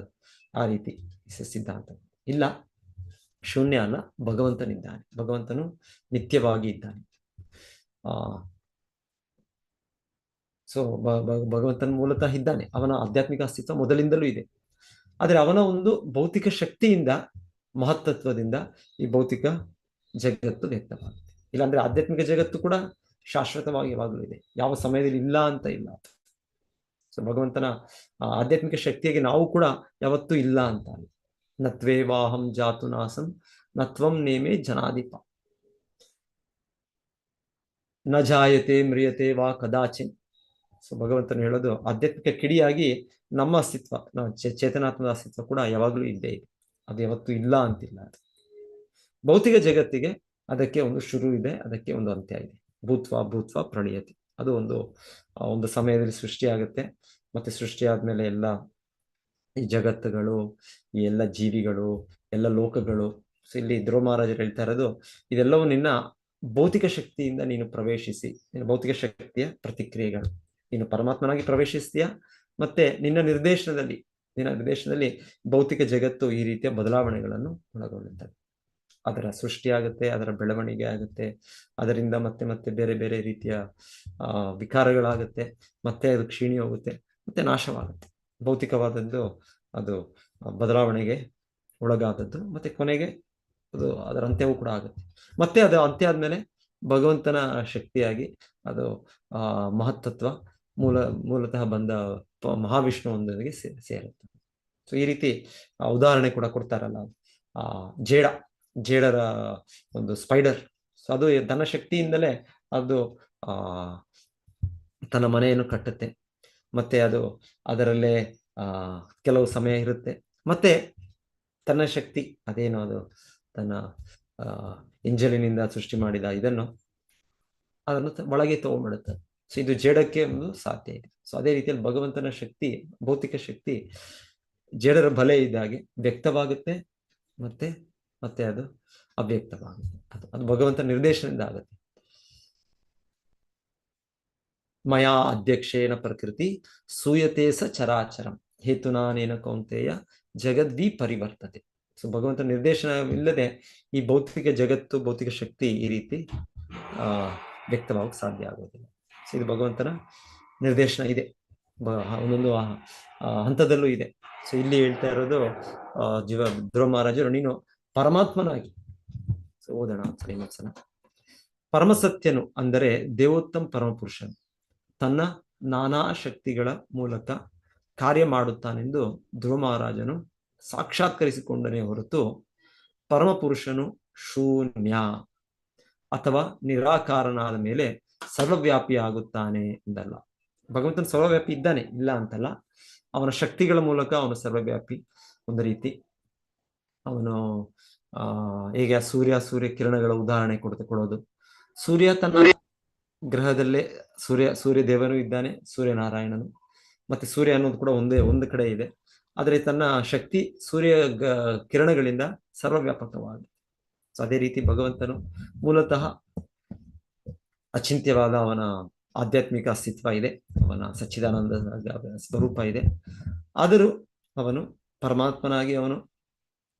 Speaker 3: ಆ ರೀತಿ ಸಿದ್ಧಾಂತ ಇಲ್ಲ. ಶೂನ್ಯ ಅಲ್ಲ, ಭಗವಂತನಿದ್ದಾನೆ, ಭಗವಂತನು ನಿತ್ಯವಾಗಿ ಇದ್ದಾನೆ. ಸೊ ಭಗವಂತನ ಮೂಲತಃ ಇದ್ದಾನೆ, ಅವನ ಆಧ್ಯಾತ್ಮಿಕ ಅಸ್ತಿತ್ವ ಮೊದಲಿಂದಲೂ ಇದೆ. ಆದರೆ ಅವನ ಒಂದು ಭೌತಿಕ ಶಕ್ತಿಯಿಂದ, ಮಹತ್ತತ್ವದಿಂದ ಈ ಭೌತಿಕ ಜಗತ್ತು ವ್ಯಕ್ತವಾಗುತ್ತೆ. ಇಲ್ಲಾಂದ್ರೆ ಆಧ್ಯಾತ್ಮಿಕ ಜಗತ್ತು ಕೂಡ ಶಾಶ್ವತವಾಗಿ ಯಾವಾಗಲೂ ಇದೆ, ಯಾವ ಸಮಯದಲ್ಲಿ ಇಲ್ಲ ಅಂತ ಇಲ್ಲ. ಸೊ ಭಗವಂತನ ಆಧ್ಯಾತ್ಮಿಕ ಶಕ್ತಿಯಾಗಿ ನಾವು ಕೂಡ ಯಾವತ್ತೂ ಇಲ್ಲ ಅಂತ ಅಲ್ಲ. ನತ್ವೇ ವಾಹಂ ಜಾತು ನಾಸಂ ನತ್ವಂ ನೇಮೆ ಜನಾಧಿಪ ನ ಜಾಯತೆ ಮ್ರಿಯತೆ ವಾ ಕದಾಚಿನ್. ಸೊ ಭಗವಂತನು ಹೇಳೋದು ಆಧ್ಯಾತ್ಮಿಕ ಕಿಡಿಯಾಗಿ ನಮ್ಮ ಅಸ್ತಿತ್ವ, ಚೇತನಾತ್ಮದ ಅಸ್ತಿತ್ವ ಕೂಡ ಯಾವಾಗಲೂ ಇದ್ದೇ ಇದೆ, ಅದು ಯಾವತ್ತೂ ಇಲ್ಲ ಅಂತಿಲ್ಲ. ಭೌತಿಕ ಜಗತ್ತಿಗೆ ಅದಕ್ಕೆ ಒಂದು ಶುರು ಇದೆ, ಅದಕ್ಕೆ ಒಂದು ಅಂತ್ಯ ಇದೆ. ಭೂತ್ವ ಪ್ರಣೀಯತೆ, ಅದು ಒಂದು ಸಮಯದಲ್ಲಿ ಸೃಷ್ಟಿಯಾಗುತ್ತೆ. ಮತ್ತೆ ಸೃಷ್ಟಿಯಾದ್ಮೇಲೆ ಎಲ್ಲ ಈ ಜಗತ್ತುಗಳು, ಈ ಎಲ್ಲ ಜೀವಿಗಳು, ಎಲ್ಲ ಲೋಕಗಳು. ಸೊ ಇಲ್ಲಿ ಧ್ರುವ ಮಹಾರಾಜರು ಹೇಳ್ತಾ ಇರೋದು, ಇದೆಲ್ಲವೂ ನಿನ್ನ ಭೌತಿಕ ಶಕ್ತಿಯಿಂದ ನೀನು ಪ್ರವೇಶಿಸಿ, ನಿನ್ನ ಭೌತಿಕ ಶಕ್ತಿಯ ಪ್ರತಿಕ್ರಿಯೆಗಳು. ನೀನು ಪರಮಾತ್ಮನಾಗಿ ಪ್ರವೇಶಿಸ್ತೀಯ, ಮತ್ತೆ ನಿನ್ನ ನಿರ್ದೇಶನದಲ್ಲಿ ಭೌತಿಕ ಜಗತ್ತು ಈ ರೀತಿಯ ಬದಲಾವಣೆಗಳನ್ನು ಒಳಗೊಳ್ಳುತ್ತದೆ. ಅದರ ಸೃಷ್ಟಿಯಾಗುತ್ತೆ, ಅದರ ಬೆಳವಣಿಗೆ ಆಗುತ್ತೆ, ಅದರಿಂದ ಮತ್ತೆ ಬೇರೆ ಬೇರೆ ರೀತಿಯ ವಿಕಾರಗಳಾಗುತ್ತೆ, ಮತ್ತೆ ಅದು ಕ್ಷೀಣಿ ಹೋಗುತ್ತೆ, ಮತ್ತೆ ನಾಶವಾಗುತ್ತೆ. ಭೌತಿಕವಾದದ್ದು ಅದು ಬದಲಾವಣೆಗೆ ಒಳಗಾದದ್ದು, ಮತ್ತೆ ಕೊನೆಗೆ ಅದು ಅದರ ಅಂತ್ಯವೂ ಕೂಡ ಆಗುತ್ತೆ. ಮತ್ತೆ ಅದು ಅಂತ್ಯ ಆದ್ಮೇಲೆ ಭಗವಂತನ ಶಕ್ತಿಯಾಗಿ ಅದು ಮಹತ್ತತ್ವ ಮೂಲತಃ ಬಂದ ಮಹಾವಿಷ್ಣು ಒಂದಿಗೆ ಸೇರುತ್ತೆ. ಸೊ ಈ ರೀತಿ ಉದಾಹರಣೆ ಕೂಡ ಕೊಡ್ತಾರಲ್ಲ, ಜೇಡರ ಒಂದು ಸ್ಪೈಡರ್. ಸೊ ಅದು ತನ್ನ ಶಕ್ತಿಯಿಂದಲೇ ಅದು ತನ್ನ ಮನೆಯನ್ನು ಕಟ್ಟುತ್ತೆ, ಮತ್ತೆ ಅದು ಅದರಲ್ಲೇ ಕೆಲವು ಸಮಯ ಇರುತ್ತೆ, ಮತ್ತೆ ತನ್ನ ಶಕ್ತಿ ಅದೇನು ಅದು ತನ್ನ ಎಂಜಲಿನಿಂದ ಸೃಷ್ಟಿ ಮಾಡಿದ ಅದನ್ನು ಒಳಗೆ ತಗೊಂಡ್ಬಿಡುತ್ತೆ. ಸೊ ಇದು ಜೇಡಕ್ಕೆ ಒಂದು ಸಾಧ್ಯ ಇದೆ. ಸೊ ಅದೇ ರೀತಿಯಲ್ಲಿ ಭಗವಂತನ ಶಕ್ತಿ, ಭೌತಿಕ ಶಕ್ತಿ ಜೇಡರ ಬಲೆ ಇದ್ದಾಗೆ ವ್ಯಕ್ತವಾಗುತ್ತೆ, ಮತ್ತೆ ಅದು ಅವ್ಯಕ್ತವಾಗುತ್ತೆ. ಅದು ಭಗವಂತನ ನಿರ್ದೇಶನದಿಂದ ಆಗುತ್ತೆ. ಮಯಾ ಅಧ್ಯಕ್ಷೇನ ಪ್ರಕೃತಿ ಸೂಯತೆ ಸ ಚರಾಚರಂ ಹೇತುನಾನೇನ ಕೌಂತೆಯ ಜಗದ್ವಿ ಪರಿವರ್ತತೆ. ಸೊ ಭಗವಂತನ ನಿರ್ದೇಶನ ಇಲ್ಲದೆ ಈ ಭೌತಿಕ ಜಗತ್ತು, ಭೌತಿಕ ಶಕ್ತಿ ಈ ರೀತಿ ವ್ಯಕ್ತವಾಗಕ್ಕೆ ಸಾಧ್ಯ ಆಗೋದಿಲ್ಲ. ಸೊ ಇದು ಭಗವಂತನ ನಿರ್ದೇಶನ ಇದೆ, ಒಂದೊಂದು ಹಂತದಲ್ಲೂ ಇದೆ. ಸೊ ಇಲ್ಲಿ ಹೇಳ್ತಾ ಇರೋದು ಧ್ರುವ ಮಹಾರಾಜರು, ನೀನು ಪರಮಾತ್ಮನಾಗಿ. ಸೊ ಓದೋಣ ಸರಿಮತ್ಸನ. ಪರಮಸತ್ಯನು ಅಂದರೆ ದೇವೋತ್ತಮ ಪರಮಪುರುಷನು ತನ್ನ ನಾನಾ ಶಕ್ತಿಗಳ ಮೂಲಕ ಕಾರ್ಯ ಮಾಡುತ್ತಾನೆಂದು ಧ್ರುವ ಮಹಾರಾಜನು ಸಾಕ್ಷಾತ್ಕರಿಸಿಕೊಂಡನೇ ಹೊರತು ಪರಮಪುರುಷನು ಶೂನ್ಯ ಅಥವಾ ನಿರಾಕಾರನಾದ ಮೇಲೆ ಸರ್ವವ್ಯಾಪಿ ಆಗುತ್ತಾನೆ ಎಂದಲ್ಲ. ಭಗವಂತನ ಸರ್ವವ್ಯಾಪಿ ಇದ್ದಾನೆ, ಇಲ್ಲ ಅಂತಲ್ಲ. ಅವನ ಶಕ್ತಿಗಳ ಮೂಲಕ ಅವನು ಸರ್ವವ್ಯಾಪಿ. ಒಂದು ರೀತಿ ಅವನು ಹೇಗೆ ಸೂರ್ಯ ಕಿರಣಗಳ ಉದಾಹರಣೆ ಕೊಡೋದು. ಸೂರ್ಯ ತನ್ನ ಗ್ರಹದಲ್ಲೇ ಸೂರ್ಯ ದೇವನು ಇದ್ದಾನೆ, ಸೂರ್ಯನಾರಾಯಣನು. ಮತ್ತೆ ಸೂರ್ಯ ಅನ್ನೋದು ಕೂಡ ಒಂದು ಕಡೆ ಇದೆ, ಆದರೆ ತನ್ನ ಶಕ್ತಿ ಸೂರ್ಯ ಕಿರಣಗಳಿಂದ ಸರ್ವವ್ಯಾಪಕವಾಗಿದೆ. ಸೊ ಅದೇ ರೀತಿ ಭಗವಂತನು ಮೂಲತಃ ಅಚಿಂತ್ಯವಾದ ಅವನ ಆಧ್ಯಾತ್ಮಿಕ ಅಸ್ತಿತ್ವ ಇದೆ, ಅವನ ಸಚ್ಚಿದಾನಂದ ಸ್ವರೂಪ ಇದೆ. ಆದರೂ ಅವನು ಪರಮಾತ್ಮನಾಗಿ ಅವನು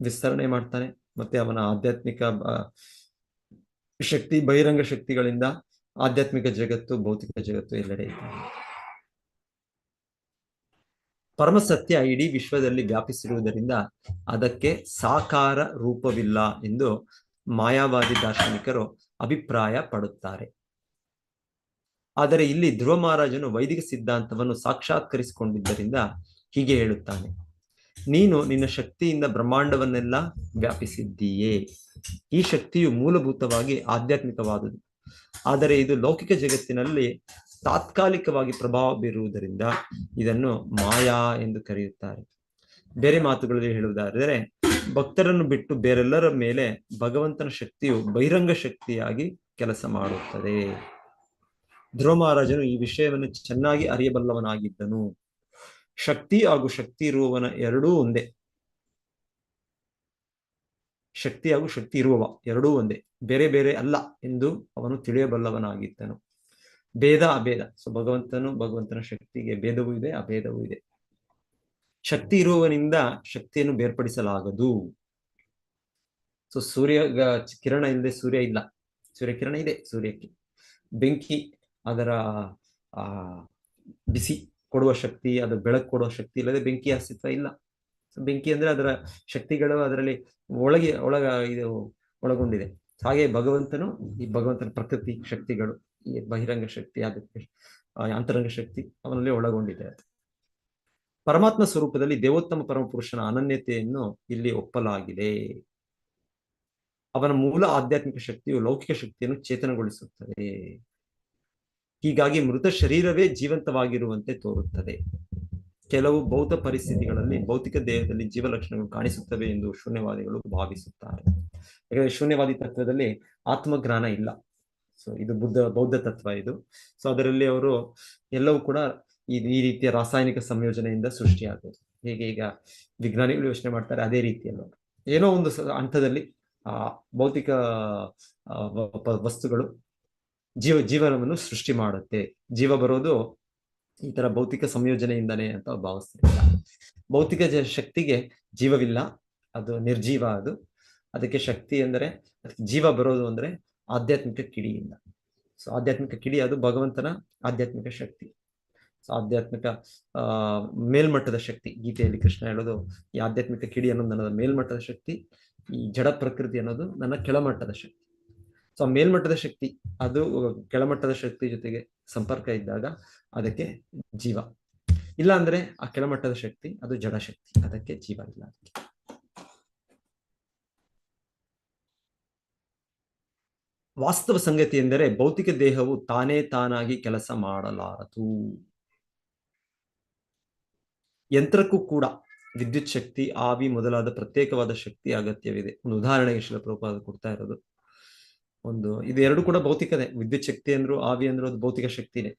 Speaker 3: ವಿಸ್ತರಣೆ ಮಾಡ್ತಾನೆ, ಮತ್ತೆ ಅವನ ಆಧ್ಯಾತ್ಮಿಕ ಶಕ್ತಿ, ಬಹಿರಂಗ ಶಕ್ತಿಗಳಿಂದ ಆಧ್ಯಾತ್ಮಿಕ ಜಗತ್ತು, ಭೌತಿಕ ಜಗತ್ತು ಎಲ್ಲೆಡೆ ಇದ್ದಾನೆ. ಪರಮಸತ್ಯ ಇಡೀ ವಿಶ್ವದಲ್ಲಿ ವ್ಯಾಪಿಸಿರುವುದರಿಂದ ಅದಕ್ಕೆ ಸಾಕಾರ ರೂಪವಿಲ್ಲ ಎಂದು ಮಾಯಾವಾದಿ ದಾರ್ಶನಿಕರು ಅಭಿಪ್ರಾಯ ಪಡುತ್ತಾರೆ. ಆದರೆ ಇಲ್ಲಿ ಧ್ರುವ ಮಹಾರಾಜನು ವೈದಿಕ ಸಿದ್ಧಾಂತವನ್ನು ಸಾಕ್ಷಾತ್ಕರಿಸಿಕೊಂಡಿದ್ದರಿಂದ ಹೀಗೆ ಹೇಳುತ್ತಾನೆ, ನೀನು ನಿನ್ನ ಶಕ್ತಿಯಿಂದ ಬ್ರಹ್ಮಾಂಡವನ್ನೆಲ್ಲ ವ್ಯಾಪಿಸಿದ್ದೀಯೇ. ಈ ಶಕ್ತಿಯು ಮೂಲಭೂತವಾಗಿ ಆಧ್ಯಾತ್ಮಿಕವಾದುದು, ಆದರೆ ಇದು ಲೌಕಿಕ ಜಗತ್ತಿನಲ್ಲಿ ತಾತ್ಕಾಲಿಕವಾಗಿ ಪ್ರಭಾವ ಬೀರುವುದರಿಂದ ಇದನ್ನು ಮಾಯಾ ಎಂದು ಕರೆಯುತ್ತಾರೆ. ಬೇರೆ ಮಾತುಗಳಲ್ಲಿ ಹೇಳುವುದಾದರೆ, ಭಕ್ತರನ್ನು ಬಿಟ್ಟು ಬೇರೆಲ್ಲರ ಮೇಲೆ ಭಗವಂತನ ಶಕ್ತಿಯು ಬಹಿರಂಗ ಶಕ್ತಿಯಾಗಿ ಕೆಲಸ ಮಾಡುತ್ತದೆ. ಧ್ರುವ ಮಹಾರಾಜನು ಈ ವಿಷಯವನ್ನು ಚೆನ್ನಾಗಿ ಅರಿಯಬಲ್ಲವನಾಗಿದ್ದನು. ಶಕ್ತಿ ಹಾಗೂ ಶಕ್ತಿ ಇರುವವನ ಎರಡೂ ಒಂದೇ. ಶಕ್ತಿ ಹಾಗೂ ಶಕ್ತಿ ಇರುವವ ಎರಡೂ ಒಂದೇ, ಬೇರೆ ಬೇರೆ ಅಲ್ಲ ಎಂದು ಅವನು ತಿಳಿಯಬಲ್ಲವನಾಗಿದ್ದನು. ಭೇದ ಅಭೇದ. ಸೊ ಭಗವಂತನ ಶಕ್ತಿಗೆ ಭೇದವೂ ಇದೆ, ಅಭೇದವೂ ಇದೆ. ಶಕ್ತಿ ಇರುವವನಿಂದ ಶಕ್ತಿಯನ್ನು ಬೇರ್ಪಡಿಸಲಾಗದು. ಸೊ ಸೂರ್ಯ ಕಿರಣ ಇಲ್ಲದೆ ಸೂರ್ಯ ಇಲ್ಲ, ಸೂರ್ಯ ಕಿರಣ ಇದೆ ಸೂರ್ಯಕ್ಕೆ. ಬೆಂಕಿ ಅದರ ಬಿಸಿ ಕೊಡುವ ಶಕ್ತಿ, ಅದು ಬೆಳಕು ಕೊಡುವ ಶಕ್ತಿ ಇಲ್ಲದೆ ಬೆಂಕಿ ಅಸ್ತಿತ್ವ ಇಲ್ಲ. ಬೆಂಕಿ ಅಂದ್ರೆ ಅದರ ಶಕ್ತಿಗಳು ಅದರಲ್ಲಿ ಒಳಗೊಂಡಿದೆ. ಹಾಗೆ ಭಗವಂತನ ಪ್ರಕೃತಿ ಶಕ್ತಿಗಳು ಈ ಬಹಿರಂಗ ಶಕ್ತಿ, ಅದಕ್ಕೆ ಅಂತರಂಗ ಶಕ್ತಿ ಅವನಲ್ಲಿ ಒಳಗೊಂಡಿದೆ. ಅದು ಪರಮಾತ್ಮ ಸ್ವರೂಪದಲ್ಲಿ ದೇವೋತ್ತಮ ಪರಮಪುರುಷನ ಅನನ್ಯತೆಯನ್ನು ಇಲ್ಲಿ ಒಪ್ಪಲಾಗಿದೆ. ಅವನ ಮೂಲ ಆಧ್ಯಾತ್ಮಿಕ ಶಕ್ತಿಯು ಲೌಕಿಕ ಶಕ್ತಿಯನ್ನು ಚೇತನಗೊಳಿಸುತ್ತದೆ. ಹೀಗಾಗಿ ಮೃತ ಶರೀರವೇ ಜೀವಂತವಾಗಿರುವಂತೆ ತೋರುತ್ತದೆ. ಕೆಲವು ಭೌತ ಪರಿಸ್ಥಿತಿಗಳಲ್ಲಿ ಭೌತಿಕ ದೇಹದಲ್ಲಿ ಜೀವ ಲಕ್ಷಣಗಳು ಕಾಣಿಸುತ್ತವೆ ಎಂದು ಶೂನ್ಯವಾದಿಗಳು ಭಾವಿಸುತ್ತಾರೆ. ಯಾಕಂದ್ರೆ ಶೂನ್ಯವಾದಿ ತತ್ವದಲ್ಲಿ ಆತ್ಮಜ್ಞಾನ ಇಲ್ಲ. ಸೊ ಇದು ಬೌದ್ಧ ತತ್ವ ಇದು. ಸೊ ಅದರಲ್ಲಿ ಅವರು ಎಲ್ಲವೂ ಕೂಡ ಈ ರೀತಿಯ ರಾಸಾಯನಿಕ ಸಂಯೋಜನೆಯಿಂದ ಸೃಷ್ಟಿಯಾಗೋದು. ಹೇಗೆ ಈಗ ವಿಜ್ಞಾನಿಗಳು ಯೋಚನೆ ಮಾಡ್ತಾರೆ, ಅದೇ ರೀತಿಯಲ್ಲ ಏನೋ ಒಂದು ಹಂತದಲ್ಲಿ ಭೌತಿಕ ವಸ್ತುಗಳು ಜೀವನವನ್ನು ಸೃಷ್ಟಿ ಮಾಡುತ್ತೆ. ಜೀವ ಬರೋದು ಈ ತರ ಭೌತಿಕ ಸಂಯೋಜನೆಯಿಂದಾನೇ ಅಂತ ಭಾವಿಸ್ತಿಲ್ಲ. ಭೌತಿಕ ಶಕ್ತಿಗೆ ಜೀವವಿಲ್ಲ, ಅದು ನಿರ್ಜೀವ. ಅದಕ್ಕೆ ಶಕ್ತಿ ಅಂದರೆ, ಅದಕ್ಕೆ ಜೀವ ಬರೋದು ಅಂದ್ರೆ ಆಧ್ಯಾತ್ಮಿಕ ಕಿಡಿಯಿಂದ. ಸೊ ಆಧ್ಯಾತ್ಮಿಕ ಕಿಡಿ ಅದು ಭಗವಂತನ ಆಧ್ಯಾತ್ಮಿಕ ಶಕ್ತಿ. ಸೊ ಆಧ್ಯಾತ್ಮಿಕ ಮೇಲ್ಮಟ್ಟದ ಶಕ್ತಿ. ಗೀತೆಯಲ್ಲಿ ಕೃಷ್ಣ ಹೇಳೋದು, ಈ ಆಧ್ಯಾತ್ಮಿಕ ಕಿಡಿ ಅನ್ನೋದು ನನ್ನ ಮೇಲ್ಮಟ್ಟದ ಶಕ್ತಿ, ಈ ಜಡ ಪ್ರಕೃತಿ ಅನ್ನೋದು ನನ್ನ ಕೆಳಮಟ್ಟದ ಶಕ್ತಿ. ಸೊ ಆ ಮೇಲ್ಮಟ್ಟದ ಶಕ್ತಿ ಅದು ಕೆಳಮಟ್ಟದ ಶಕ್ತಿ ಜೊತೆಗೆ ಸಂಪರ್ಕ ಇದ್ದಾಗ ಅದಕ್ಕೆ ಜೀವ. ಇಲ್ಲ ಅಂದ್ರೆ ಆ ಕೆಳಮಟ್ಟದ ಶಕ್ತಿ ಅದು ಜಡ ಶಕ್ತಿ, ಅದಕ್ಕೆ ಜೀವ ಇಲ್ಲ. ವಾಸ್ತವ ಸಂಗತಿ ಎಂದರೆ ಭೌತಿಕ ದೇಹವು ತಾನೇ ತಾನಾಗಿ ಕೆಲಸ ಮಾಡಲಾರದು. ಯಂತ್ರಕ್ಕೂ ಕೂಡ ವಿದ್ಯುತ್ ಶಕ್ತಿ, ಆವಿ ಮೊದಲಾದ ಪ್ರತ್ಯೇಕವಾದ ಶಕ್ತಿ ಅಗತ್ಯವಿದೆ. ಒಂದು ಉದಾಹರಣೆಗೆ ಶ್ರೀಲ ಪ್ರಭುಪಾದ ಕೊಡ್ತಾ ಇರೋದು ಇದು ಎರಡು ಕೂಡ ಭೌತಿಕನೇ. ವಿದ್ಯುತ್ ಶಕ್ತಿ ಅಂದ್ರು ಆವಿ ಅಂದ್ರು ಅದು ಭೌತಿಕ ಶಕ್ತಿನೇ.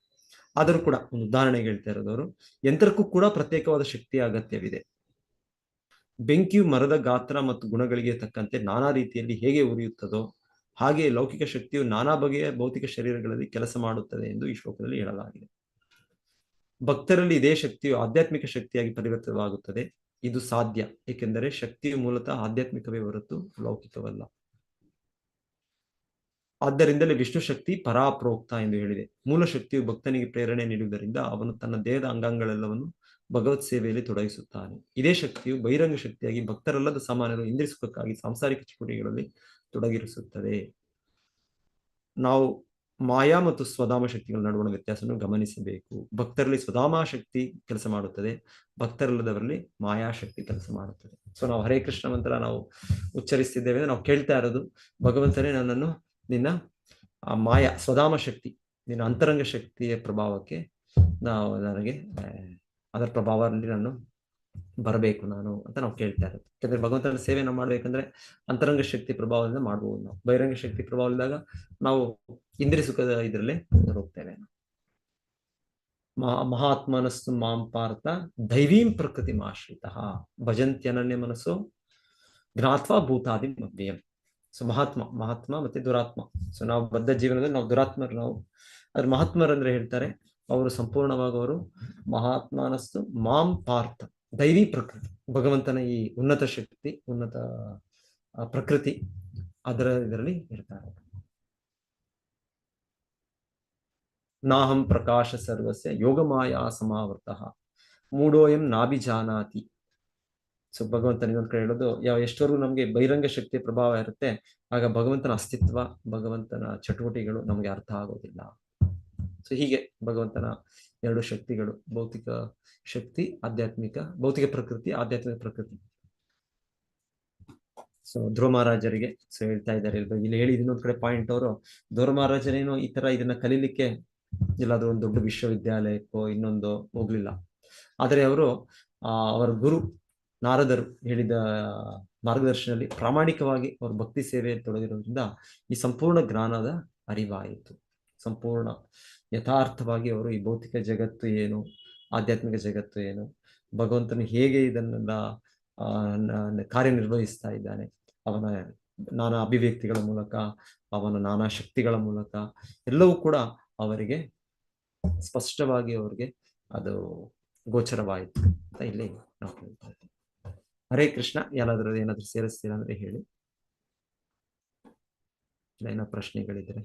Speaker 3: ಆದರೂ ಕೂಡ ಒಂದು ಉದಾಹರಣೆಗೆ ಹೇಳ್ತಾ ಇರೋದವರು, ಯಂತ್ರಕ್ಕೂ ಕೂಡ ಪ್ರತ್ಯೇಕವಾದ ಶಕ್ತಿಯ ಅಗತ್ಯವಿದೆ. ಬೆಂಕಿಯು ಮರದ ಗಾತ್ರ ಮತ್ತು ಗುಣಗಳಿಗೆ ತಕ್ಕಂತೆ ನಾನಾ ರೀತಿಯಲ್ಲಿ ಹೇಗೆ ಉರಿಯುತ್ತದೋ ಹಾಗೆ ಲೌಕಿಕ ಶಕ್ತಿಯು ನಾನಾ ಬಗೆಯ ಭೌತಿಕ ಶರೀರಗಳಲ್ಲಿ ಕೆಲಸ ಮಾಡುತ್ತದೆ ಎಂದು ಈ ಶ್ಲೋಕದಲ್ಲಿ ಹೇಳಲಾಗಿದೆ. ಭಕ್ತರಲ್ಲಿ ಇದೇ ಶಕ್ತಿಯು ಆಧ್ಯಾತ್ಮಿಕ ಶಕ್ತಿಯಾಗಿ ಪರಿವರ್ತನೆವಾಗುತ್ತದೆ. ಇದು ಸಾಧ್ಯ, ಏಕೆಂದರೆ ಶಕ್ತಿಯು ಮೂಲತಃ ಆಧ್ಯಾತ್ಮಿಕವೇ ಹೊರತು ಲೌಕಿಕವಲ್ಲ. ಆದ್ದರಿಂದಲೇ ವಿಷ್ಣು ಶಕ್ತಿ ಪರಾಪ್ರೋಕ್ತ ಎಂದು ಹೇಳಿದೆ. ಮೂಲ ಶಕ್ತಿಯು ಭಕ್ತನಿಗೆ ಪ್ರೇರಣೆ ನೀಡುವುದರಿಂದ ಅವನು ತನ್ನ ದೇಹದ ಅಂಗಾಂಗಳೆಲ್ಲವನ್ನು ಭಗವತ್ ಸೇವೆಯಲ್ಲಿ ತೊಡಗಿಸುತ್ತಾನೆ. ಇದೇ ಶಕ್ತಿಯು ಬಹಿರಂಗ ಶಕ್ತಿಯಾಗಿ ಭಕ್ತರಲ್ಲದ ಸಾಮಾನ್ಯರು ಇಂದ್ರಿಯ ಸುಖಕ್ಕಾಗಿ ಸಾಂಸಾರಿಕ ಚಟುವಟಿಕೆಗಳಲ್ಲಿ ತೊಡಗಿರಿಸುತ್ತದೆ. ನಾವು ಮಾಯಾ ಮತ್ತು ಸ್ವಧಾಮ ಶಕ್ತಿಗಳ ನಡುವಣ ವ್ಯತ್ಯಾಸವನ್ನು ಗಮನಿಸಬೇಕು. ಭಕ್ತರಲ್ಲಿ ಸ್ವಧಾಮ ಶಕ್ತಿ ಕೆಲಸ ಮಾಡುತ್ತದೆ, ಭಕ್ತರಲ್ಲದವರಲ್ಲಿ ಮಾಯಾಶಕ್ತಿ ಕೆಲಸ ಮಾಡುತ್ತದೆ. ಸೊ ನಾವು ಹರೇ ಕೃಷ್ಣ ಮಂತ್ರ ನಾವು ಉಚ್ಚರಿಸ್ತಿದ್ದೇವೆ, ನಾವು ಕೇಳ್ತಾ ಇರೋದು, ಭಗವಂತನೇ ನನ್ನನ್ನು ನಿನ್ನ ಆ ಮಾಯಾ ಸ್ವಧಾಮ ಶಕ್ತಿ, ನಿನ್ನ ಅಂತರಂಗ ಶಕ್ತಿಯ ಪ್ರಭಾವಕ್ಕೆ ನನಗೆ ಅದರ ಪ್ರಭಾವದಲ್ಲಿ ನಾನು ಬರಬೇಕು ನಾನು ಅಂತ ನಾವು ಕೇಳ್ತಾ ಇರೋದು. ಯಾಕಂದ್ರೆ ಭಗವಂತನ ಸೇವೆ ನಾವು ಮಾಡ್ಬೇಕಂದ್ರೆ ಅಂತರಂಗ ಶಕ್ತಿ ಪ್ರಭಾವದಿಂದ ಮಾಡ್ಬೋದು. ನಾವು ಬಹಿರಂಗ ಶಕ್ತಿ ಪ್ರಭಾವದಾಗ ನಾವು ಇಂದ್ರಿಯ ಸುಖದ ಇದರಲ್ಲೇ ಹೋಗ್ತೇವೆ. ಮಹಾತ್ಮನಸ್ಸು ಮಾಂ ಪಾರ್ಥ ದೈವೀಂ ಪ್ರಕೃತಿ ಆಶ್ರಿತ ಭಜಂತ್ಯನನ್ಯ ಮನಸ್ಸು ಜ್ಞಾತ್ವಾ ಭೂತಾದಿ ಮವ್ಯಯಂ. ಸೊ ಮಹಾತ್ಮ ಮತ್ತೆ ದುರಾತ್ಮ. ಸೊ ನಾವು ಬದ್ಧ ಜೀವನದಲ್ಲಿ ನಾವು ದುರಾತ್ಮರು. ನಾವು ಅದ್ರ ಮಹಾತ್ಮರಂದ್ರೆ ಹೇಳ್ತಾರೆ, ಅವರು ಸಂಪೂರ್ಣವಾಗಿ ಅವರು ಮಹಾತ್ಮನಸ್ಸು ಮಾಂ ಪಾರ್ಥ ದೈವಿ ಪ್ರಕೃತಿ, ಭಗವಂತನ ಈ ಉನ್ನತ ಶಕ್ತಿ, ಉನ್ನತ ಪ್ರಕೃತಿ, ಇದರಲ್ಲಿ ಇರ್ತಾರೆ. ನಾಹಂ ಪ್ರಕಾಶ ಸರ್ವಸ್ಯ ಯೋಗಮಾಯಾ ಸಮಾವೃತಃ ಮೂಢೋಯಂ ನಾಭಿಜಾನಾತಿ. ಸೊ ಭಗವಂತನ ಇನ್ನೊಂದು ಕಡೆ ಹೇಳೋದು, ಎಷ್ಟವರೆಗೂ ನಮ್ಗೆ ಬಹಿರಂಗ ಶಕ್ತಿಯ ಪ್ರಭಾವ ಇರುತ್ತೆ, ಆಗ ಭಗವಂತನ ಅಸ್ತಿತ್ವ, ಭಗವಂತನ ಚಟುವಟಿಕೆಗಳು ನಮ್ಗೆ ಅರ್ಥ ಆಗೋದಿಲ್ಲ. ಸೊ ಹೀಗೆ ಭಗವಂತನ ಎರಡು ಶಕ್ತಿಗಳು, ಭೌತಿಕ ಶಕ್ತಿ, ಭೌತಿಕ ಪ್ರಕೃತಿ, ಆಧ್ಯಾತ್ಮಿಕ ಪ್ರಕೃತಿ. ಸೊ ಧ್ರುವ ಮಹಾರಾಜರಿಗೆ ಸೊ ಹೇಳ್ತಾ ಇದ್ದಾರೆ ಇಲ್ಲಿ ಹೇಳಿದ ಇನ್ನೊಂದು ಕಡೆ ಪಾಯಿಂಟ್, ಅವರು ಧ್ರುವ ಮಹಾರಾಜರೇನೋ ಈ ತರ ಇದನ್ನ ಕಲೀಲಿಕ್ಕೆ ಎಲ್ಲಾದ್ರೂ ಒಂದು ದೊಡ್ಡ ವಿಶ್ವವಿದ್ಯಾಲಯಕ್ಕೋ ಇನ್ನೊಂದು ಹೋಗ್ಲಿಲ್ಲ. ಆದರೆ ಅವರು ಅವರ ಗುರು ನಾರದರು ಹೇಳಿದ ಮಾರ್ಗದರ್ಶನದಲ್ಲಿ ಪ್ರಾಮಾಣಿಕವಾಗಿ ಅವರು ಭಕ್ತಿ ಸೇವೆಯಲ್ಲಿ ತೊಡಗಿರೋದ್ರಿಂದ ಈ ಸಂಪೂರ್ಣ ಜ್ಞಾನದ ಅರಿವಾಯಿತು. ಸಂಪೂರ್ಣ ಯಥಾರ್ಥವಾಗಿ ಅವರು ಈ ಭೌತಿಕ ಜಗತ್ತು ಏನು, ಆಧ್ಯಾತ್ಮಿಕ ಜಗತ್ತು ಏನು, ಭಗವಂತನು ಹೇಗೆ ಇದನ್ನೆಲ್ಲ ಕಾರ್ಯನಿರ್ವಹಿಸ್ತಾ ಇದ್ದಾನೆ, ಅವನ ನಾನಾ ಅಭಿವ್ಯಕ್ತಿಗಳ ಮೂಲಕ, ಅವನ ನಾನಾ ಶಕ್ತಿಗಳ ಮೂಲಕ ಎಲ್ಲವೂ ಕೂಡ ಅವರಿಗೆ ಸ್ಪಷ್ಟವಾಗಿ ಅವರಿಗೆ ಅದು ಗೋಚರವಾಯಿತು ಅಂತ ಇಲ್ಲಿ ನಾವು ಹೇಳ್ತಾ ಇದ್ದೀವಿ. ಹರೇ ಕೃಷ್ಣ. ಏನಾದ್ರೂ ಸೇರಿಸ್ತೀರಾ ಅಂದ್ರೆ ಹೇಳಿ, ಏನೋ ಪ್ರಶ್ನೆಗಳಿದ್ರೆ.